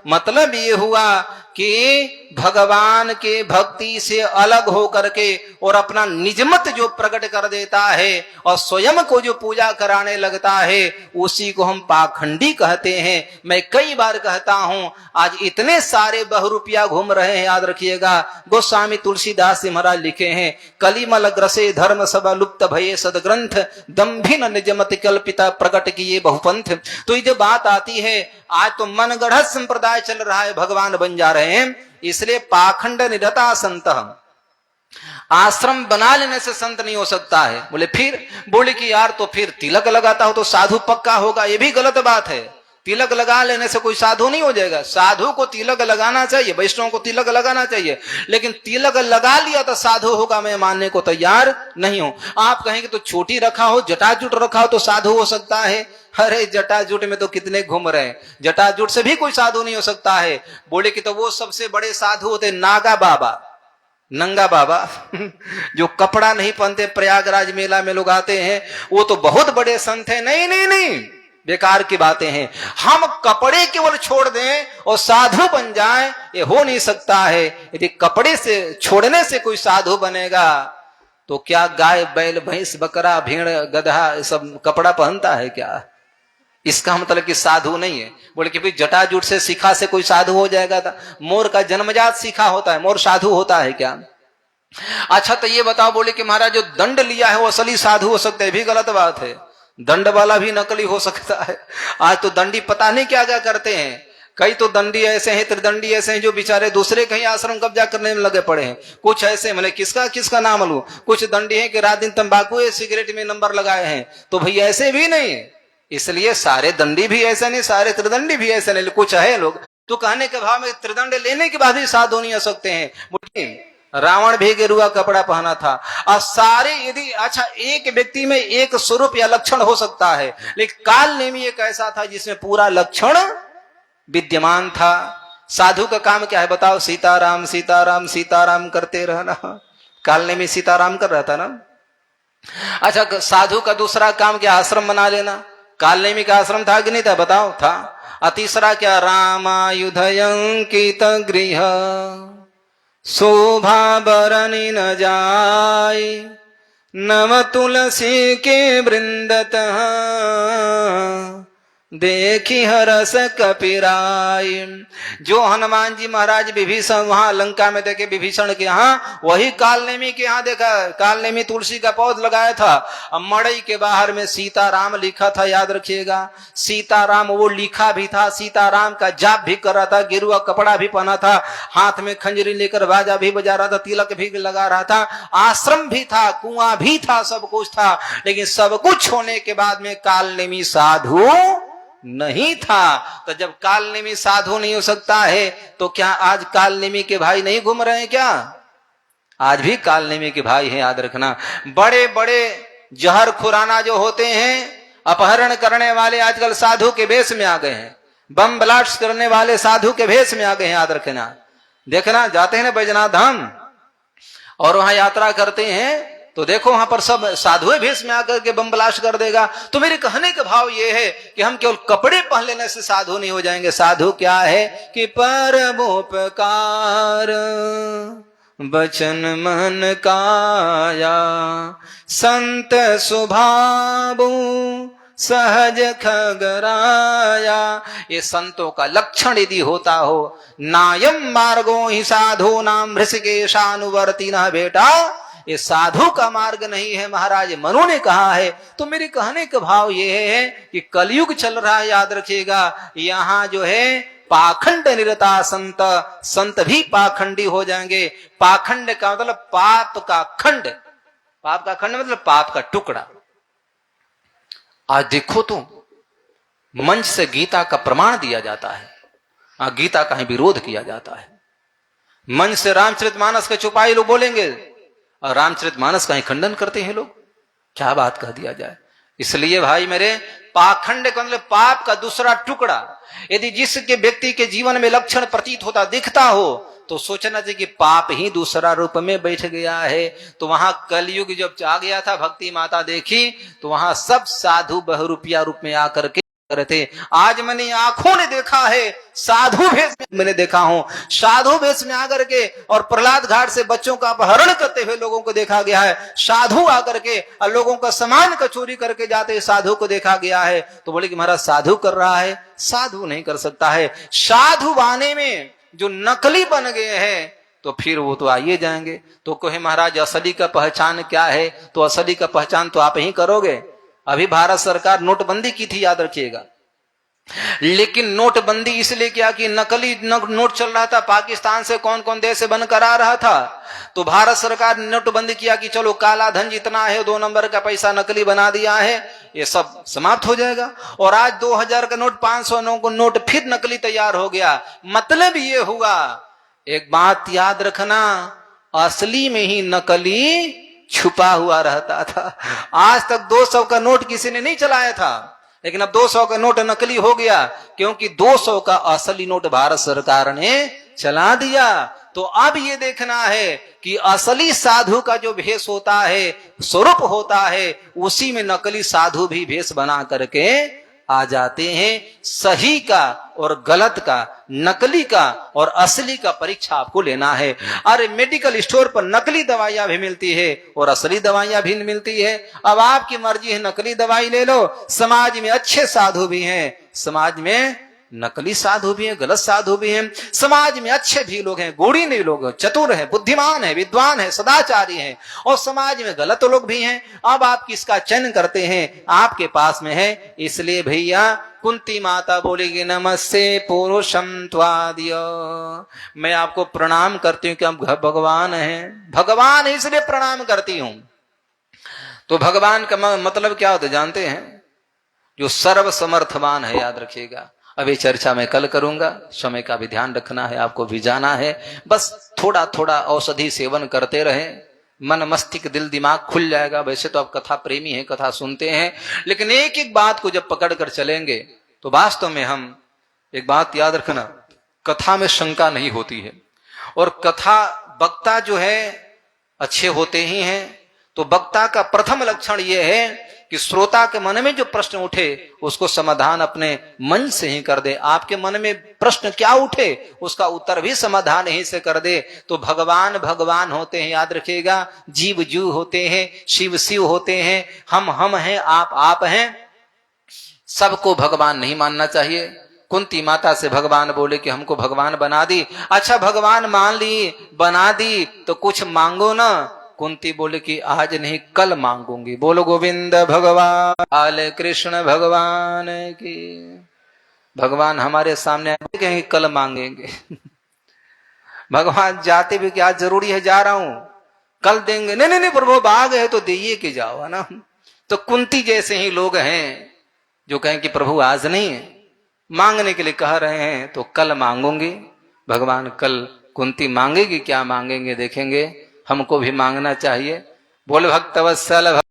मतलब ये हुआ कि भगवान के भक्ति से अलग हो करके और अपना निजमत जो प्रकट कर देता है और स्वयं को जो पूजा कराने लगता है, उसी को हम पाखंडी कहते हैं। मैं कई बार कहता हूं, आज इतने सारे बहुरूपिया घूम रहे हैं, याद रखिएगा। गोस्वामी तुलसीदास जी महाराज लिखे हैं, कलिमल ग्रसे धर्म सब लुप्त भये सदग्रंथ, दम्भिन निजमति कल्पिता प्रकट किए बहुपंथ। तो ये जो बात आती है, आज तो मनगढ़ संप्रदाय चल रहा है, भगवान बन जा रहे हैं, इसलिए पाखंड निरता संत। आश्रम बना लेने से संत नहीं हो सकता है। बोले फिर? बोले कि यार तो फिर तिलक लगाता हो तो साधु पक्का होगा, ये भी गलत बात है। तिलक लगा लेने से कोई साधु नहीं हो जाएगा। साधु को तिलक लगाना चाहिए, वैष्णव को तिलक लगाना चाहिए, लेकिन तिलक लगा लिया तो साधु होगा, मैं मानने को तैयार नहीं हूं। आप कहेंगे तो छोटी रखा हो, जटाजुट रखा हो तो साधु हो सकता है। अरे जटाजुट में तो कितने घूम रहे हैं, जटाजुट से भी कोई साधु नहीं हो सकता है। बोले कि तो वो सबसे बड़े साधु होते नागा बाबा, नंगा बाबा जो कपड़ा नहीं पहनते, प्रयागराज मेला में लोग आते हैं, वो तो बहुत बड़े संत हैं। नहीं नहीं नहीं, बेकार की बातें हैं। हम कपड़े केवल छोड़ दें और साधु बन जाएं, ये हो नहीं सकता है। यदि कपड़े से छोड़ने से कोई साधु बनेगा तो क्या गाय बैल भैंस बकरा भेड़ गधा सब कपड़ा पहनता है क्या? इसका मतलब कि साधु नहीं है। बोले कि भाई जटाजूट से सीखा से कोई साधु हो जाएगा था? मोर का जन्मजात सीखा होता है, मोर साधु होता है क्या? अच्छा तो ये बताओ, बोले कि महाराज जो दंड लिया है वो असली साधु हो सकता है, भी गलत बात है। दंड वाला भी नकली हो सकता है। आज तो दंडी पता नहीं क्या क्या करते हैं। कई तो दंडी ऐसे हैं, त्रिदंडी ऐसे हैं जो बेचारे दूसरे कहीं आश्रम कब्जा करने में लगे पड़े हैं। कुछ ऐसे, मतलब किसका नाम लूं? कुछ दंडी हैं कि रात दिन तंबाकू सिगरेट में नंबर लगाए हैं, तो भैया ऐसे भी नहीं है। इसलिए सारे दंडी भी ऐसे नहीं, सारे त्रिदंडी भी ऐसे नहीं, कुछ है लोग तो कहने के भाव में त्रिदंड लेने के बाद भी साधु नहीं हो सकते हैं। रावण भी गेरुआ कपड़ा पहना था और सारे, यदि अच्छा एक व्यक्ति में एक स्वरूप या लक्षण हो सकता है, लेकिन काल नेमी एक ऐसा था जिसमें पूरा लक्षण विद्यमान था। साधु का काम क्या है बताओ? सीताराम सीताराम सीताराम करते रहना। काल नेमी सीताराम कर रहा था ना। अच्छा साधु का दूसरा काम क्या? आश्रम बना लेना। काल नेमी का आश्रम था कि नहीं था? बताओ था। और तीसरा क्या? रामायुधयंकित गृह शोभा बरनी न जाय, नव तुलसी के वृंदत देखी हरस कपिराय। जो हनुमान जी महाराज विभीषण वहां लंका में देखे विभीषण के यहाँ, वही कालनेमी के यहाँ देखा। कालनेमी तुलसी का पौध लगाया था, मड़ई के बाहर में सीताराम लिखा था, याद रखिएगा। सीताराम वो लिखा भी था, सीताराम का जाप भी कर रहा था, गेरुआ कपड़ा भी पहना था, हाथ में खंजरी लेकर बाजा भी बजा रहा था, तिलक भी लगा रहा था, आश्रम भी था, कुआं भी था, सब कुछ था। लेकिन सब कुछ होने के बाद में कालनेमी साधु नहीं था। तो जब कालनेमी साधु नहीं हो सकता है तो क्या आज कालनेमी के भाई नहीं घूम रहे हैं क्या? आज भी कालनेमी के भाई हैं, याद रखना। बड़े बड़े जहर खुराना जो होते हैं, अपहरण करने वाले आजकल साधु के भेष में आ गए हैं। बम ब्लास्ट करने वाले साधु के भेष में आ गए हैं, याद रखना। देखना जाते हैं ना बैजनाथ धाम और वहां यात्रा करते हैं तो देखो वहां पर सब साधुए भेष में आकर के बम ब्लास्ट कर देगा। तो मेरे कहने का भाव ये है कि हम केवल कपड़े पहन लेने से साधु नहीं हो जाएंगे। साधु क्या है कि परमोपकार वचन मन काया, संत स्वभाव सहज खगराया। ये संतों का लक्षण यदि होता हो, नायम मार्गो ही साधु नाम ऋषिकेशानुवर्ती न बेटा, ये साधु का मार्ग नहीं है, महाराज मनु ने कहा है। तो मेरे कहने का भाव ये है कि कलयुग चल रहा है, याद रखिएगा। यहाँ जो है पाखंड निरता संत, संत भी पाखंडी हो जाएंगे। पाखंड का मतलब पाप का खंड, पाप का खंड मतलब पाप का टुकड़ा। आज देखो तो मंच से गीता का प्रमाण दिया जाता है, गीता का ही विरोध किया जाता है। मंच से रामचरितमानस के चौपाई लोग बोलेंगे और रामचरितमानस का ही खंडन करते हैं लोग। क्या बात कह दिया जाए। इसलिए भाई मेरे, पाखंड का मतलब पाप का दूसरा टुकड़ा। यदि जिसके व्यक्ति के जीवन में लक्षण प्रतीत होता दिखता हो तो सोचना चाहिए कि पाप ही दूसरा रूप में बैठ गया है। तो वहां कलयुग जब आ गया था, भक्ति माता देखी तो वहां सब साधु बहुरूपिया रूप में आकर के रहे थे। आज मैंने आंखों ने देखा है, साधु भेष में मैंने देखा हूं, साधु भेष में आकर के और प्रहलाद घाट से बच्चों का अपहरण करते हुए लोगों को देखा गया है। साधु आकर के और लोगों का सामान का चोरी करके जाते साधु को देखा गया है। तो बोले कि महाराज साधु कर रहा है, साधु नहीं कर सकता है। साधु बाने में जो नकली बन गए हैं तो फिर वो तो आइए जाएंगे। तो कहे महाराज असली का पहचान क्या है? तो असली का पहचान तो आप ही करोगे। अभी भारत सरकार नोटबंदी की थी, याद रखिएगा, लेकिन नोटबंदी इसलिए किया कि नकली नोट चल रहा था, पाकिस्तान से कौन कौन देश से बनकर आ रहा था। तो भारत सरकार ने नोटबंदी किया कि चलो काला धन जितना है 2 नंबर का पैसा नकली बना दिया है, ये सब समाप्त हो जाएगा। और आज 2000 का नोट, 500 नोट फिर नकली तैयार हो गया। मतलब ये हुआ, एक बात याद रखना, असली में ही नकली छुपा हुआ रहता था। आज तक 200 का नोट किसी ने नहीं चलाया था, लेकिन अब 200 का नोट नकली हो गया, क्योंकि 200 का असली नोट भारत सरकार ने चला दिया। तो अब ये देखना है कि असली साधु का जो भेष होता है, स्वरूप होता है, उसी में नकली साधु भी भेष बना करके आ जाते हैं। सही का और गलत का, नकली का और असली का परीक्षा आपको लेना है। अरे मेडिकल स्टोर पर नकली दवाइयां भी मिलती है और असली दवाइयां भी मिलती है। अब आपकी मर्जी है, नकली दवाई ले लो। समाज में अच्छे साधु भी हैं, समाज में नकली साधु भी हैं, गलत साधु भी हैं। समाज में अच्छे भी लोग हैं, गुणी लोग, चतुर हैं, बुद्धिमान हैं, विद्वान हैं, सदाचारी हैं, और समाज में गलत लोग भी हैं। अब आप किसका चयन करते हैं, आपके पास में है। इसलिए भैया कुंती माता बोलेगी नमस्ते पुरुषम त्वाद्य, मैं आपको प्रणाम करती हूँ कि आप भगवान हैं। भगवान इसलिए प्रणाम करती हूं। तो भगवान का मतलब क्या होता है जानते हैं? जो सर्व समर्थवान है, याद रखिएगा। अब ये चर्चा मैं कल करूंगा, समय का भी ध्यान रखना है, आपको भी जाना है। बस थोड़ा थोड़ा औषधि सेवन करते रहें, मन मस्तिष्क दिल दिमाग खुल जाएगा। वैसे तो आप कथा प्रेमी हैं, कथा सुनते हैं, लेकिन एक एक बात को जब पकड़ कर चलेंगे तो वास्तव में हम एक बात याद रखना, कथा में शंका नहीं होती है। और कथा वक्ता जो है अच्छे होते ही हैं। तो वक्ता का प्रथम लक्षण यह है कि श्रोता के मन में जो प्रश्न उठे उसको समाधान अपने मन से ही कर दे। आपके मन में प्रश्न क्या उठे उसका उत्तर भी समाधान ही से कर दे। तो भगवान भगवान होते हैं, याद रखिएगा। जीव जीव होते हैं, शिव शिव होते हैं, हम हैं, आप हैं। सबको भगवान नहीं मानना चाहिए। कुंती माता से भगवान बोले कि हमको भगवान बना दी। अच्छा भगवान मान ली, बना दी, तो कुछ मांगो ना। कुंती बोले कि आज नहीं कल मांगूंगी। बोलो गोविंद भगवान, आले कृष्ण भगवान की। भगवान हमारे सामने कहेंगे कल मांगेंगे। भगवान जाते भी कि आज जरूरी है, जा रहा हूं, कल देंगे। नहीं नहीं नहीं प्रभु भाग है तो दिए के जाओ, है ना। तो कुंती जैसे ही लोग हैं जो कहें कि प्रभु आज नहीं है, मांगने के लिए कह रहे हैं तो कल मांगूंगी। भगवान कल कुंती मांगेगी, क्या मांगेंगे देखेंगे। हमको भी मांगना चाहिए। बोल भक्तवत्सल